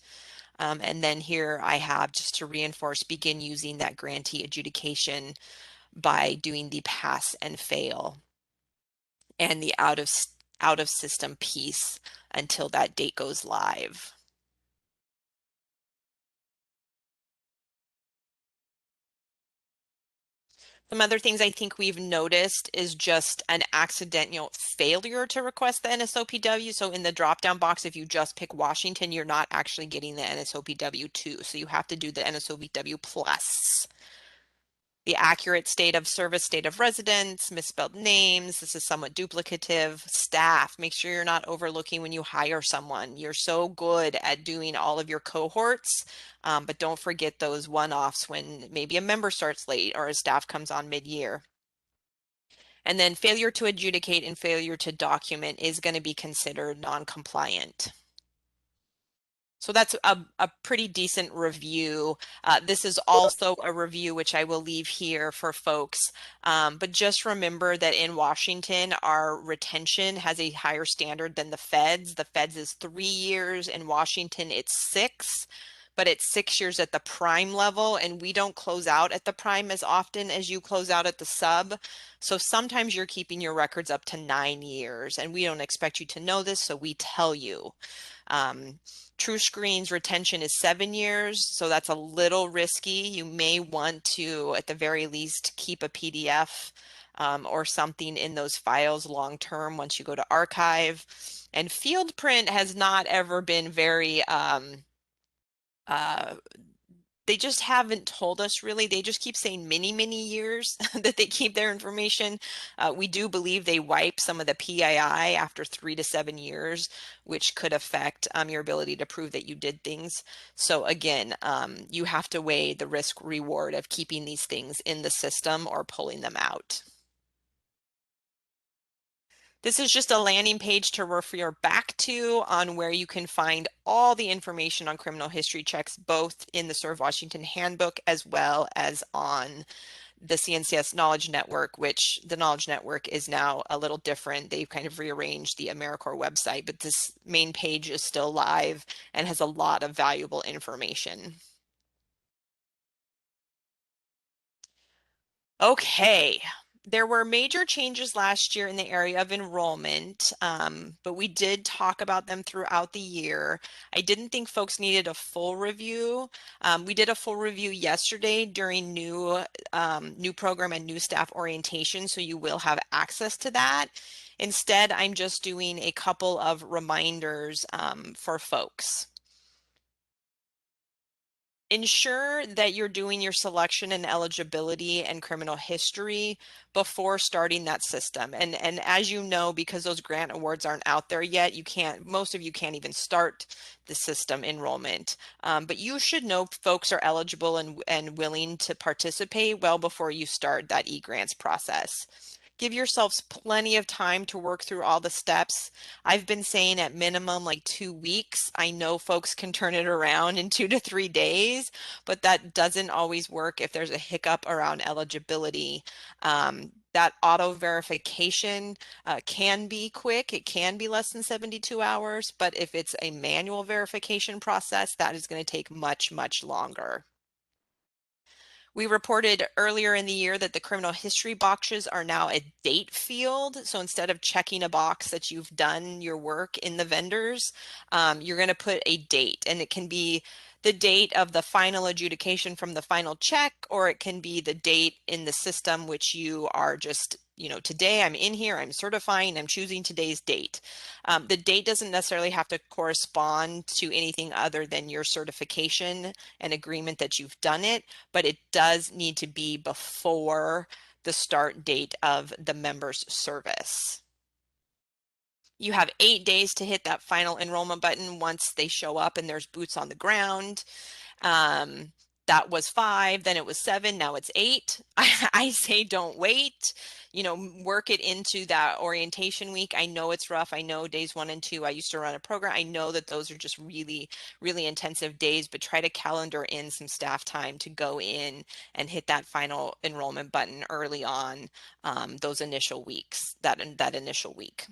And then here I have, just to reinforce, begin using that grantee adjudication by doing the pass and fail and the out of system piece until that date goes live. Some other things I think we've noticed is just an accidental failure to request the NSOPW. So in the drop-down box, if you just pick Washington, you're not actually getting the NSOPW 2. So you have to do the NSOPW plus. The accurate state of service, state of residence, misspelled names. This is somewhat duplicative. Staff, make sure you're not overlooking when you hire someone. You're so good at doing all of your cohorts, but don't forget those one-offs when maybe a member starts late or a staff comes on mid-year. And then failure to adjudicate and failure to document is going to be considered non-compliant. So that's a pretty decent review. This is also a review which I will leave here for folks. But just remember that in Washington, our retention has a higher standard than the feds. The feds is 3 years. In Washington, it's 6. But it's 6 years at the prime level, and we don't close out at the prime as often as you close out at the sub. So sometimes you're keeping your records up to 9 years, and we don't expect you to know this, so we tell you. TrueScreen's retention is 7 years, so that's a little risky. You may want to, at the very least, keep a PDF or something in those files long term once you go to archive. And field print has not ever been very they just haven't told us really. They just keep saying many years that they keep their information. We do believe they wipe some of the PII after 3 to 7 years, which could affect your ability to prove that you did things. So again, you have to weigh the risk reward of keeping these things in the system or pulling them out. This is just a landing page to refer back to on where you can find all the information on criminal history checks, both in the Serve Washington Handbook as well as on the CNCS Knowledge Network, which the Knowledge Network is now a little different. They've kind of rearranged the AmeriCorps website, but this main page is still live and has a lot of valuable information. Okay, there were major changes last year in the area of enrollment, but we did talk about them throughout the year. I didn't think folks needed a full review. We did a full review yesterday during new program and new staff orientation, so you will have access to that. Instead, I'm just doing a couple of reminders for folks. Ensure that you're doing your selection and eligibility and criminal history before starting that system. And as you know, because those grant awards aren't out there yet, most of you can't even start the system enrollment. But you should know folks are eligible and willing to participate well before you start that e-grants process. Give yourselves plenty of time to work through all the steps. I've been saying at minimum like 2 weeks. I know folks can turn it around in 2 to 3 days, but that doesn't always work if there's a hiccup around eligibility. That auto verification can be quick. It can be less than 72 hours, but if it's a manual verification process, that is going to take much, much longer. We reported earlier in the year that the criminal history boxes are now a date field. So instead of checking a box that you've done your work in the vendors, you're going to put a date, and it can be the date of the final adjudication from the final check, or it can be the date in the system which you are just, today I'm in here, I'm certifying, I'm choosing today's date. The date doesn't necessarily have to correspond to anything other than your certification and agreement that you've done it, but it does need to be before the start date of the member's service. You have 8 days to hit that final enrollment button once they show up and there's boots on the ground. That was 5, then it was 7, now it's 8. I say don't wait, work it into that orientation week. I know it's rough. I know days 1 and 2, I used to run a program. I know that those are just really, really intensive days, but try to calendar in some staff time to go in and hit that final enrollment button early on, those initial weeks, that initial week.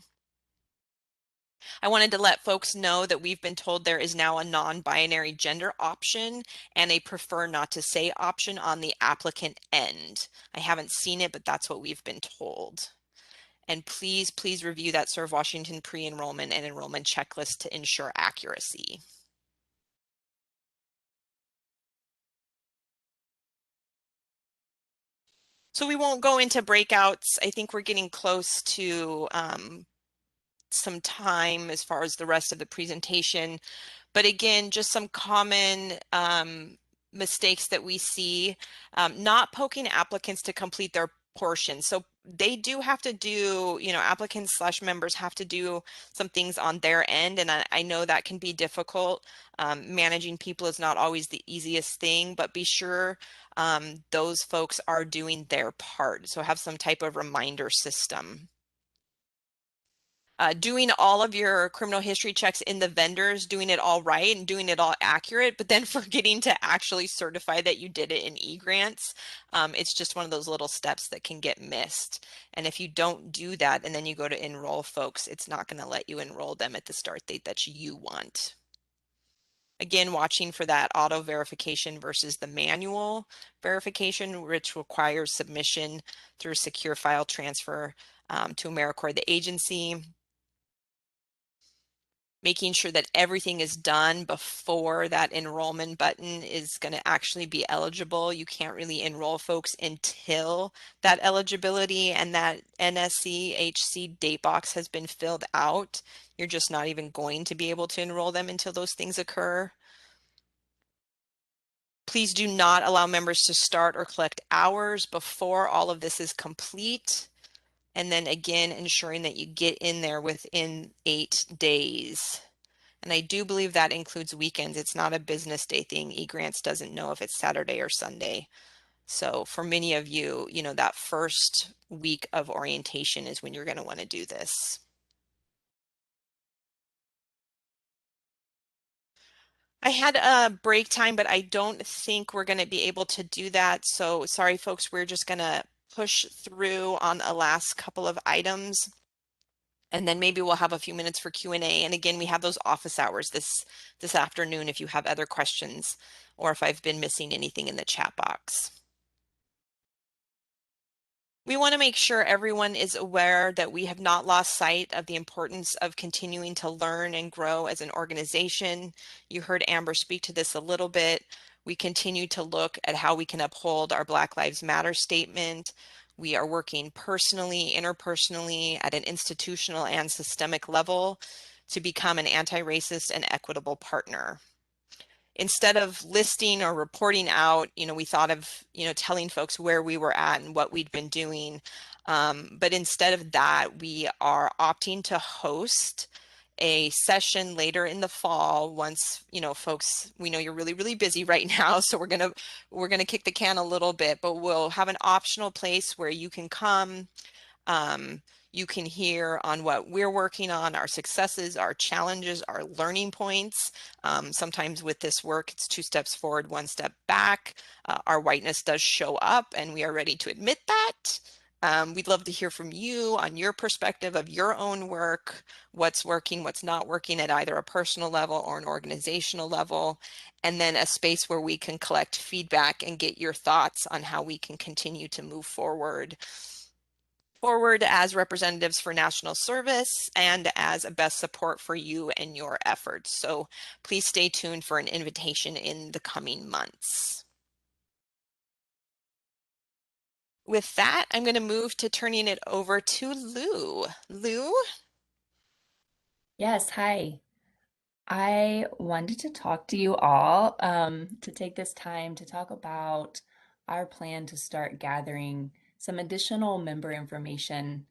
I wanted to let folks know that we've been told there is now a non-binary gender option and a prefer not to say option on the applicant end. I haven't seen it, but that's what we've been told. And please review that Serve Washington pre-enrollment and enrollment checklist to ensure accuracy. So we won't go into breakouts. I think we're getting close to some time as far as the rest of the presentation. But again, just some common mistakes that we see, not poking applicants to complete their portion. So they do have to do, applicants / members have to do some things on their end. And I know that can be difficult. Managing people is not always the easiest thing, but be sure those folks are doing their part. So have some type of reminder system. Doing all of your criminal history checks in the vendors, doing it all right and doing it all accurate, but then forgetting to actually certify that you did it in e-grants. It's just one of those little steps that can get missed. And if you don't do that and then you go to enroll folks, it's not going to let you enroll them at the start date that you want. Again, watching for that auto verification versus the manual verification, which requires submission through secure file transfer to AmeriCorps, the agency. Making sure that everything is done before that enrollment button is going to actually be eligible. You can't really enroll folks until that eligibility and that NSC HC date box has been filled out. You're just not even going to be able to enroll them until those things occur. Please do not allow members to start or collect hours before all of this is complete. And then again, ensuring that you get in there within 8 days. And I do believe that includes weekends. It's not a business day thing. eGrants doesn't know if it's Saturday or Sunday. So for many of you, that first week of orientation is when you're going to want to do this. I had a break time, but I don't think we're going to be able to do that. So sorry, folks, we're just going to push through on the last couple of items. And then maybe we'll have a few minutes for Q&A. And again, we have those office hours this afternoon if you have other questions or if I've been missing anything in the chat box. We want to make sure everyone is aware that we have not lost sight of the importance of continuing to learn and grow as an organization. You heard Amber speak to this a little bit. We continue to look at how we can uphold our Black Lives Matter statement. We are working personally, interpersonally, at an institutional and systemic level to become an anti-racist and equitable partner. instead of listing or reporting out, we thought of, telling folks where we were at and what we'd been doing. But instead of that, we are opting to host a session later in the fall once, folks, we know you're really, really busy right now, so we're gonna kick the can a little bit, but we'll have an optional place where you can come. You can hear on what we're working on, our successes, our challenges, our learning points. Sometimes with this work, it's 2 steps forward, 1 step back. Our whiteness does show up, and we are ready to admit that. We'd love to hear from you on your perspective of your own work, what's working, what's not working at either a personal level or an organizational level, and then a space where we can collect feedback and get your thoughts on how we can continue to move forward as representatives for national service and as a best support for you and your efforts. So please stay tuned for an invitation in the coming months. With that, I'm going to move to turning it over to Lou. Lou? Yes, hi. I wanted to talk to you all to take this time to talk about our plan to start gathering some additional member information,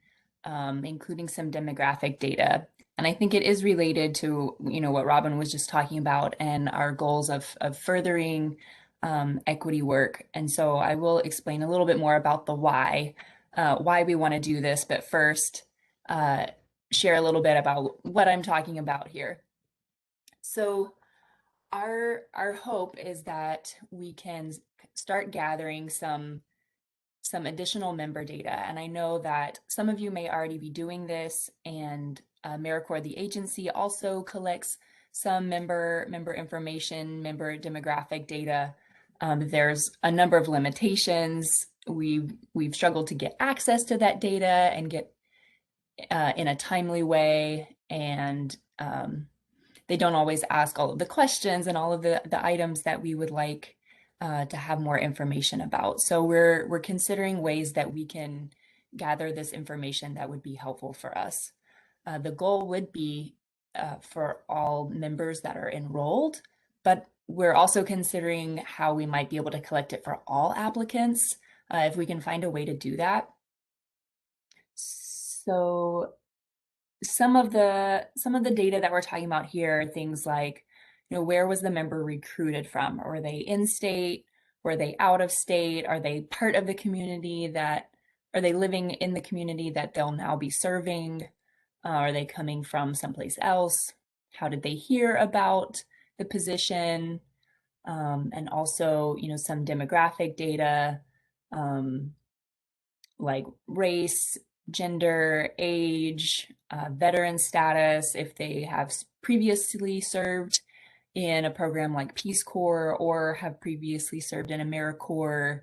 including some demographic data. And I think it is related to, what Robin was just talking about and our goals of furthering equity work. And so I will explain a little bit more about the why we want to do this. But first, share a little bit about what I'm talking about here. So our hope is that we can start gathering some additional member data. And I know that some of you may already be doing this, and AmeriCorps, the agency, also collects some member information, member demographic data. There's a number of limitations. We've struggled to get access to that data and get in a timely way, and they don't always ask all of the questions and all of the items that we would like to have more information about. So we're considering ways that we can gather this information that would be helpful for us. The goal would be for all members that are enrolled, but we're also considering how we might be able to collect it for all applicants if we can find a way to do that. So some of the data that we're talking about here are things like, where was the member recruited from? Or were they in state? Were they out of state? Are they part of the community are they living in the community that they'll now be serving? Are they coming from someplace else? How did they hear about the position? And also, some demographic data, like race, gender, age, veteran status, if they have previously served in a program like Peace Corps or have previously served in AmeriCorps.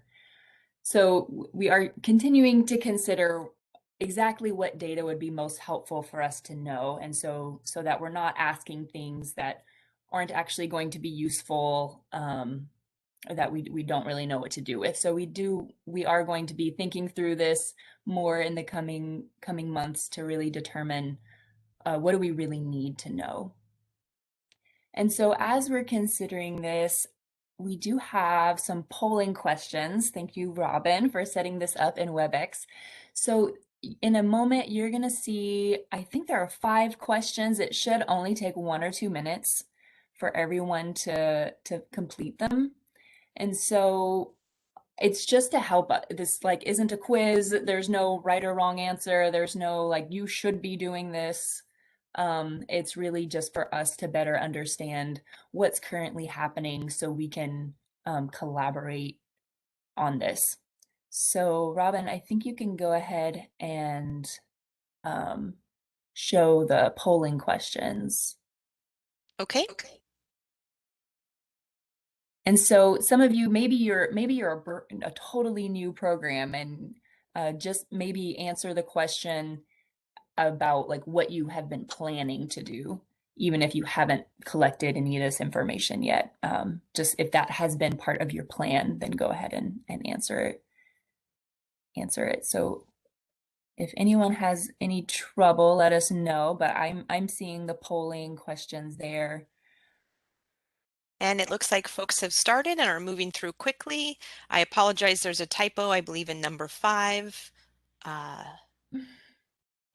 So we are continuing to consider exactly what data would be most helpful for us to know, and so that we're not asking things that aren't actually going to be useful, or that we don't really know what to do with. So we are going to be thinking through this more in the coming months to really determine what do we really need to know. And so as we're considering this, we do have some polling questions. Thank you, Robin, for setting this up in WebEx. So in a moment, you're going to see, I think there are 5 questions. It should only take 1 or 2 minutes for everyone to complete them. And so it's just to help us. This isn't a quiz. There's no right or wrong answer. There's no you should be doing this. It's really just for us to better understand what's currently happening so we can collaborate on this. So Robin, I think you can go ahead and show the polling questions. Okay. And so some of you, maybe you're a totally new program, and just maybe answer the question about what you have been planning to do, even if you haven't collected any of this information yet. Just if that has been part of your plan, then go ahead and answer it. So if anyone has any trouble, let us know, but I'm seeing the polling questions there. And it looks like folks have started and are moving through quickly. I apologize, there's a typo, I believe, in number 5. I'm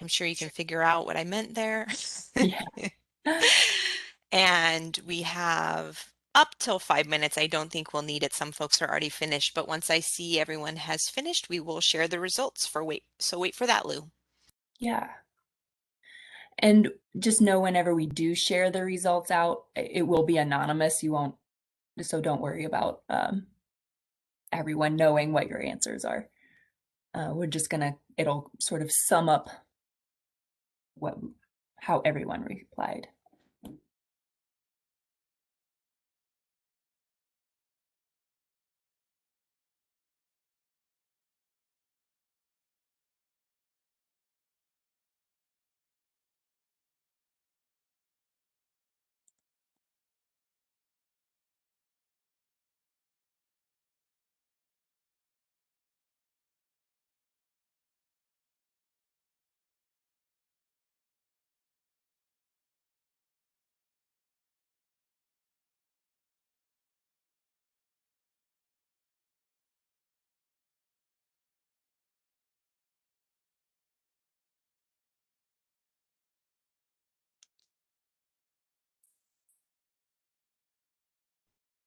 sure you can figure out what I meant there. Yeah. And we have up till 5 minutes. I don't think we'll need it. Some folks are already finished, but once I see everyone has finished, we will share the results so wait for that, Lou. Yeah. And just know whenever we do share the results out, it will be anonymous. You won't, so don't worry about everyone knowing what your answers are. We're just gonna, it'll sort of sum up how everyone replied.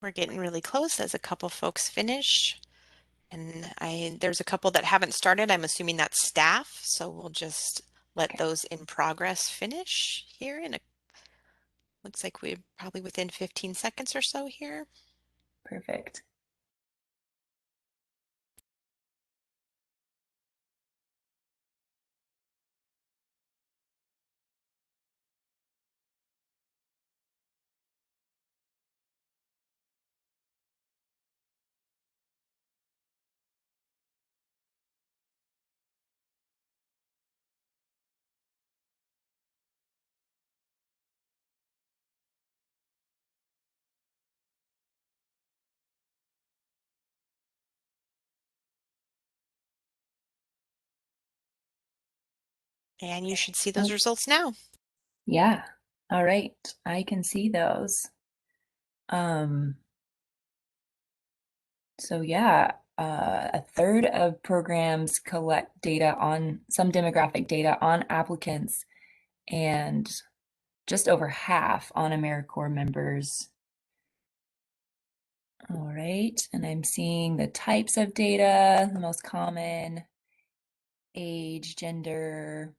We're getting really close as a couple folks finish. And there's a couple that haven't started. I'm assuming that's staff. So we'll just let Okay. those in progress finish here looks like we're probably within 15 seconds or so here. Perfect. And you should see those results now. Yeah. All right. I can see those. So yeah, a third of programs collect data on some demographic data on applicants, and just over half on AmeriCorps members. All right, and I'm seeing the types of data, the most common: age, gender,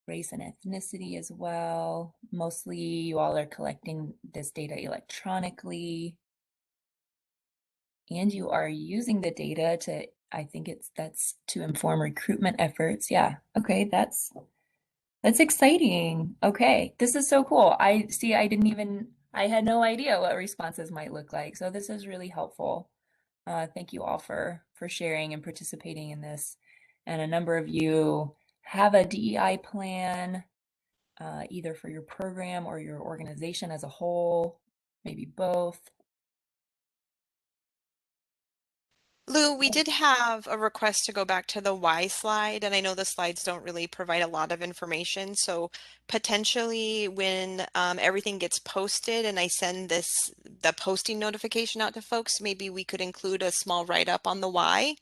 race and ethnicity as well. Mostly you all are collecting this data electronically, and you are using the data to, I think that's to inform recruitment efforts. Yeah, okay, that's exciting. Okay, this is so cool. I see, I had no idea what responses might look like. So this is really helpful. Thank you all for sharing and participating in this. And a number of you have a DEI plan, either for your program or your organization as a whole, maybe both. Lou, we did have a request to go back to the why slide, and I know the slides don't really provide a lot of information. So potentially when everything gets posted and I send the posting notification out to folks, maybe we could include a small write-up on the why.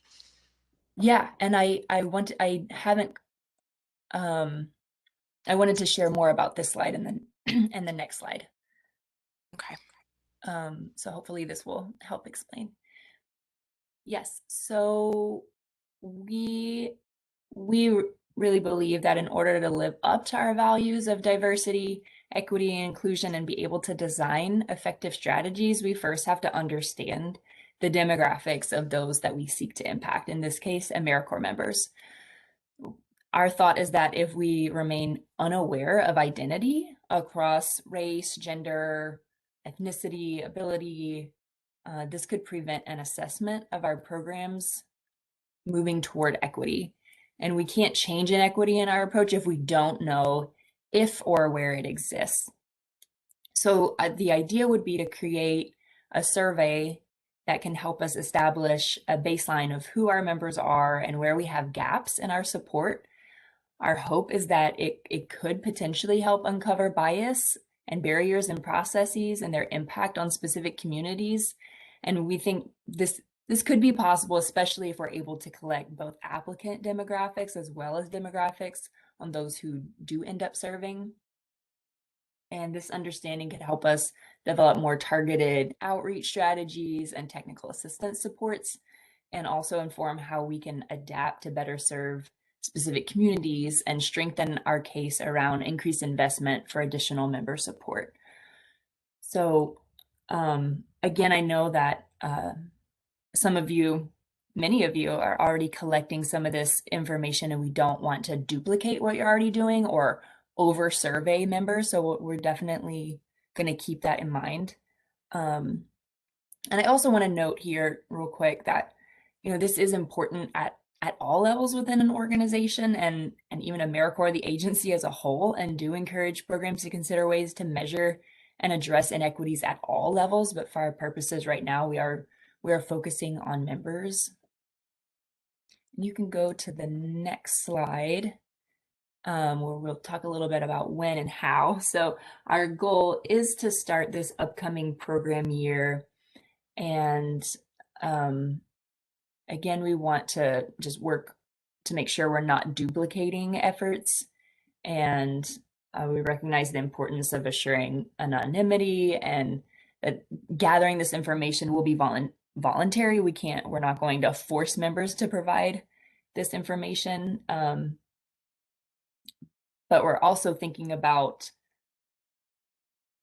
Yeah, and I wanted to share more about this slide and then and the next slide. Okay. So hopefully this will help explain. Yes, so we really believe that in order to live up to our values of diversity, equity, and inclusion and be able to design effective strategies, we first have to understand the demographics of those that we seek to impact, in this case, AmeriCorps members. Our thought is that if we remain unaware of identity across race, gender, ethnicity, ability, this could prevent an assessment of our programs moving toward equity. And we can't change inequity in our approach if we don't know if or where it exists. So the idea would be to create a survey that can help us establish a baseline of who our members are and where we have gaps in our support. Our hope is that it could potentially help uncover bias and barriers in processes and their impact on specific communities. And we think this could be possible, especially if we're able to collect both applicant demographics as well as demographics on those who do end up serving. And this understanding could help us develop more targeted outreach strategies and technical assistance supports, and also inform how we can adapt to better serve specific communities and strengthen our case around increased investment for additional member support. So again, I know that some of you, many of you are already collecting some of this information, and we don't want to duplicate what you're already doing or over survey members. So we're definitely going to keep that in mind. And I also want to note here real quick that, this is important at all levels within an organization, and even AmeriCorps, the agency as a whole, and do encourage programs to consider ways to measure and address inequities at all levels. But for our purposes right now, we are focusing on members. You can go to the next slide, where we'll talk a little bit about when and how. So our goal is to start this upcoming program year. And again, we want to just work to make sure we're not duplicating efforts. And we recognize the importance of assuring anonymity, and that gathering this information will be voluntary. We're not going to force members to provide this information. But we're also thinking about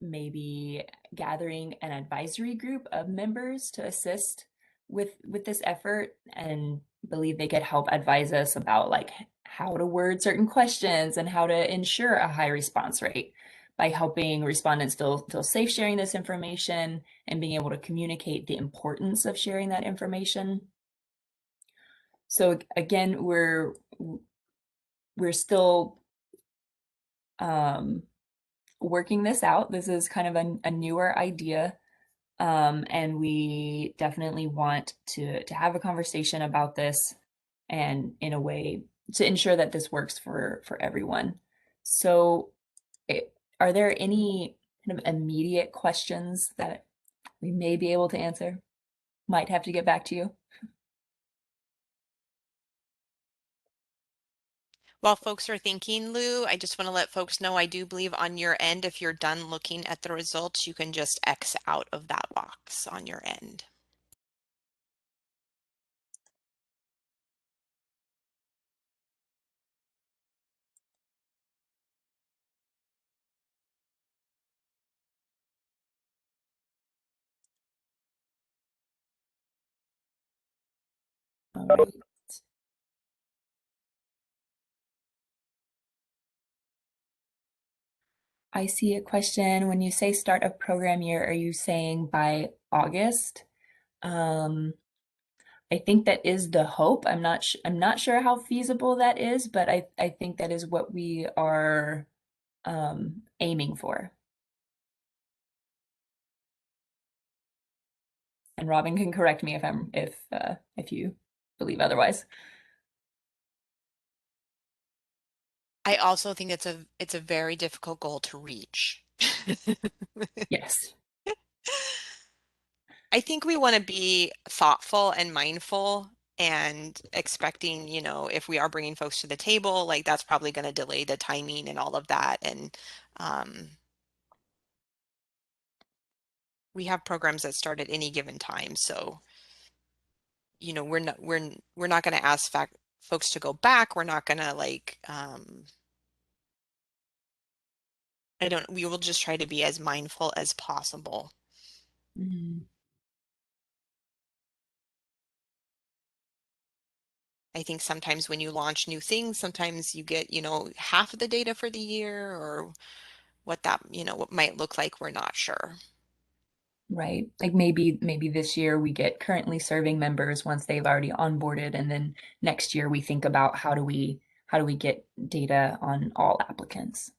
maybe gathering an advisory group of members to assist with this effort, and believe they could help advise us about like how to word certain questions and how to ensure a high response rate by helping respondents feel safe sharing this information and being able to communicate the importance of sharing that information. So again, we're still working this out. This is kind of a newer idea. And we definitely want to have a conversation about this, and in a way to ensure that this works for everyone. So are there any kind of immediate questions that we may be able to answer? Might have to get back to you. While folks are thinking, Lou, I just want to let folks know I do believe on your end, if you're done looking at the results, you can just X out of that box on your end. All right. I see a question. When you say start of program year, are you saying by August? I think that is the hope. I'm not sure how feasible that is, but I think that is what we are aiming for. And Robin can correct me if you believe otherwise. I also think it's a very difficult goal to reach. Yes. I think we want to be thoughtful and mindful, and expecting, if we are bringing folks to the table, like that's probably going to delay the timing and all of that. And we have programs that start at any given time. So, we're not going to ask folks to go back. We're not going to we will just try to be as mindful as possible. Mm-hmm. I think sometimes when you launch new things, sometimes you get, half of the data for the year, or what that, what might look like, we're not sure. Right. Like maybe this year we get currently serving members once they've already onboarded, and then next year we think about how do we get data on all applicants.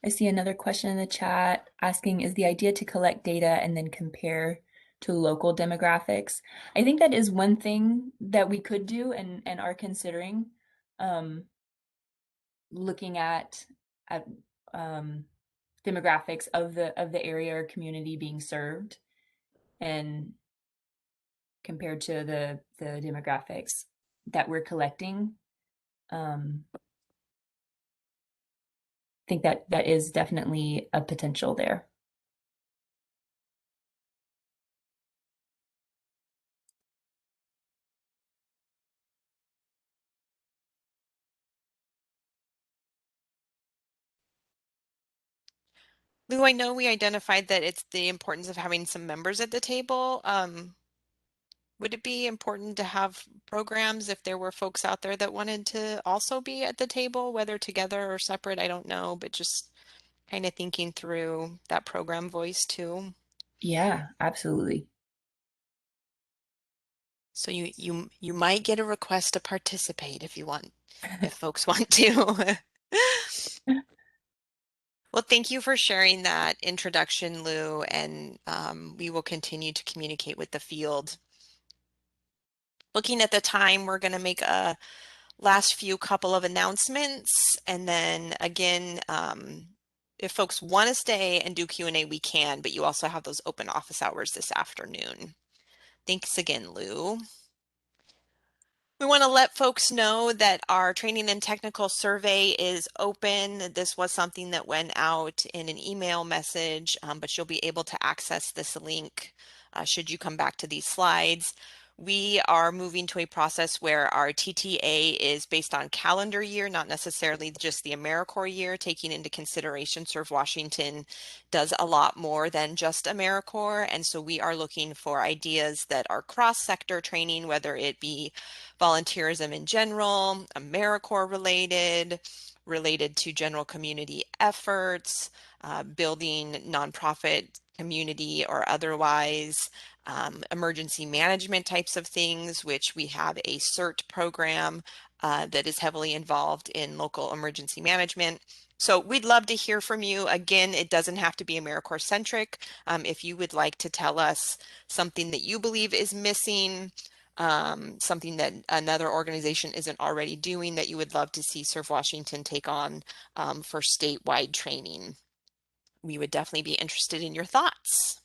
I see another question in the chat asking, is the idea to collect data and then compare to local demographics? I think that is one thing that we could do and are considering, looking at demographics of the area or community being served and compared to the demographics that we're collecting. I think that is definitely a potential there. Lou, I know we identified that it's the importance of having some members at the table. Would it be important to have programs if there were folks out there that wanted to also be at the table, whether together or separate? I don't know, but just kind of thinking through that program voice too. Yeah, absolutely. So you might get a request to participate if you want, if folks want to. Well, thank you for sharing that introduction, Lou, and we will continue to communicate with the field. Looking at the time, we're going to make a last few couple of announcements, and then again, if folks want to stay and do Q&A, we can, but you also have those open office hours this afternoon. Thanks again, Lou. We want to let folks know that our training and technical survey is open. This was something that went out in an email message, but you'll be able to access this link should you come back to these slides. We are moving to a process where our TTA is based on calendar year, not necessarily just the AmeriCorps year, taking into consideration Serve Washington does a lot more than just AmeriCorps. And so we are looking for ideas that are cross-sector training, whether it be volunteerism in general, AmeriCorps related to general community efforts, building nonprofit community or otherwise, emergency management types of things, which we have a CERT program that is heavily involved in local emergency management. So we'd love to hear from you. Again, it doesn't have to be AmeriCorps centric. If you would like to tell us something that you believe is missing, something that another organization isn't already doing that you would love to see Serve Washington take on for statewide training, we would definitely be interested in your thoughts.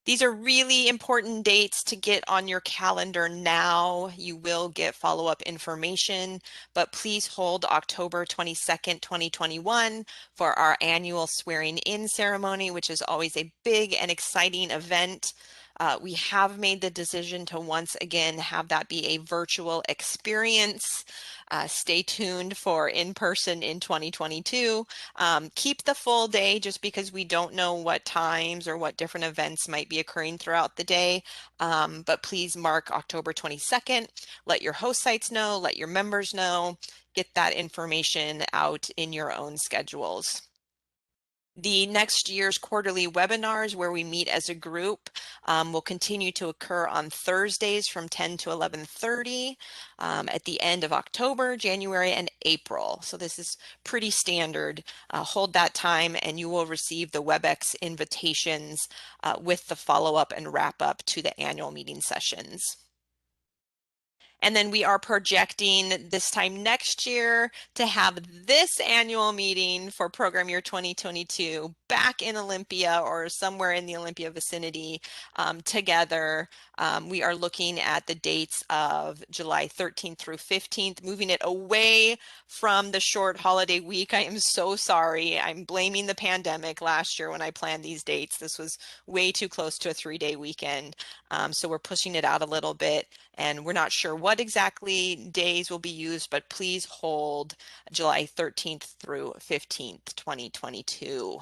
These are really important dates to get on your calendar now. You will get follow-up information, but please hold October 22nd, 2021 for our annual swearing in ceremony, which is always a big and exciting event. We have made the decision to once again have that be a virtual experience. Stay tuned for in-person in 2022. Keep the full day just because we don't know what times or what different events might be occurring throughout the day. But please mark October 22nd. Let your host sites know, let your members know, get that information out in your own schedules. The next year's quarterly webinars where we meet as a group will continue to occur on Thursdays from 10 to 11:30 at the end of October, January, and April. So this is pretty standard. Hold that time and you will receive the WebEx invitations with the follow-up and wrap-up to the annual meeting sessions. And then we are projecting this time next year to have this annual meeting for program year 2022 back in Olympia or somewhere in the Olympia vicinity together. We are looking at the dates of July 13th through 15th, moving it away from the short holiday week. I am so sorry. I'm blaming the pandemic last year when I planned these dates. This was way too close to a 3-day weekend. So we're pushing it out a little bit, and we're not sure what exactly days will be used, but please hold July 13th through 15th, 2022.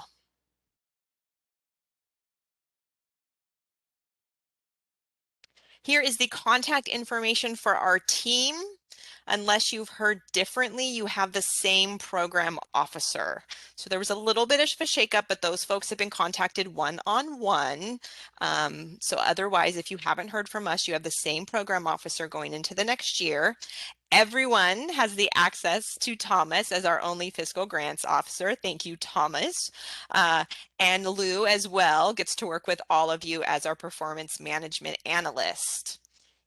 Here is the contact information for our team. Unless you've heard differently, you have the same program officer. So there was a little bit of a shakeup, but those folks have been contacted one-on-one. So otherwise, if you haven't heard from us, you have the same program officer going into the next year. Everyone has the access to Thomas as our only fiscal grants officer. Thank you, Thomas. And Lou as well gets to work with all of you as our performance management analyst.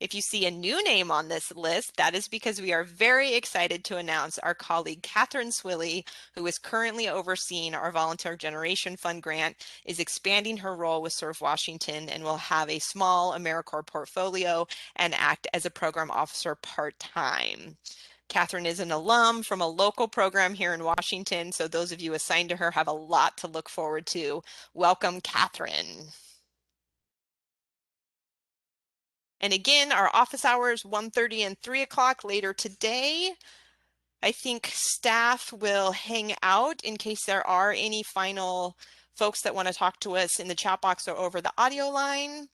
If you see a new name on this list, that is because we are very excited to announce our colleague Catherine Swilley, who is currently overseeing our Volunteer Generation Fund grant, is expanding her role with Serve Washington and will have a small AmeriCorps portfolio and act as a program officer part-time. Catherine is an alum from a local program here in Washington, so those of you assigned to her have a lot to look forward to. Welcome, Catherine. And again, our office hours 1:30 and 3 o'clock later today. I think staff will hang out in case there are any final folks that want to talk to us in the chat box or over the audio line.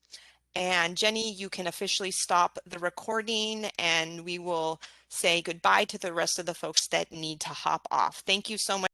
And Jenny, you can officially stop the recording and we will say goodbye to the rest of the folks that need to hop off. Thank you so much.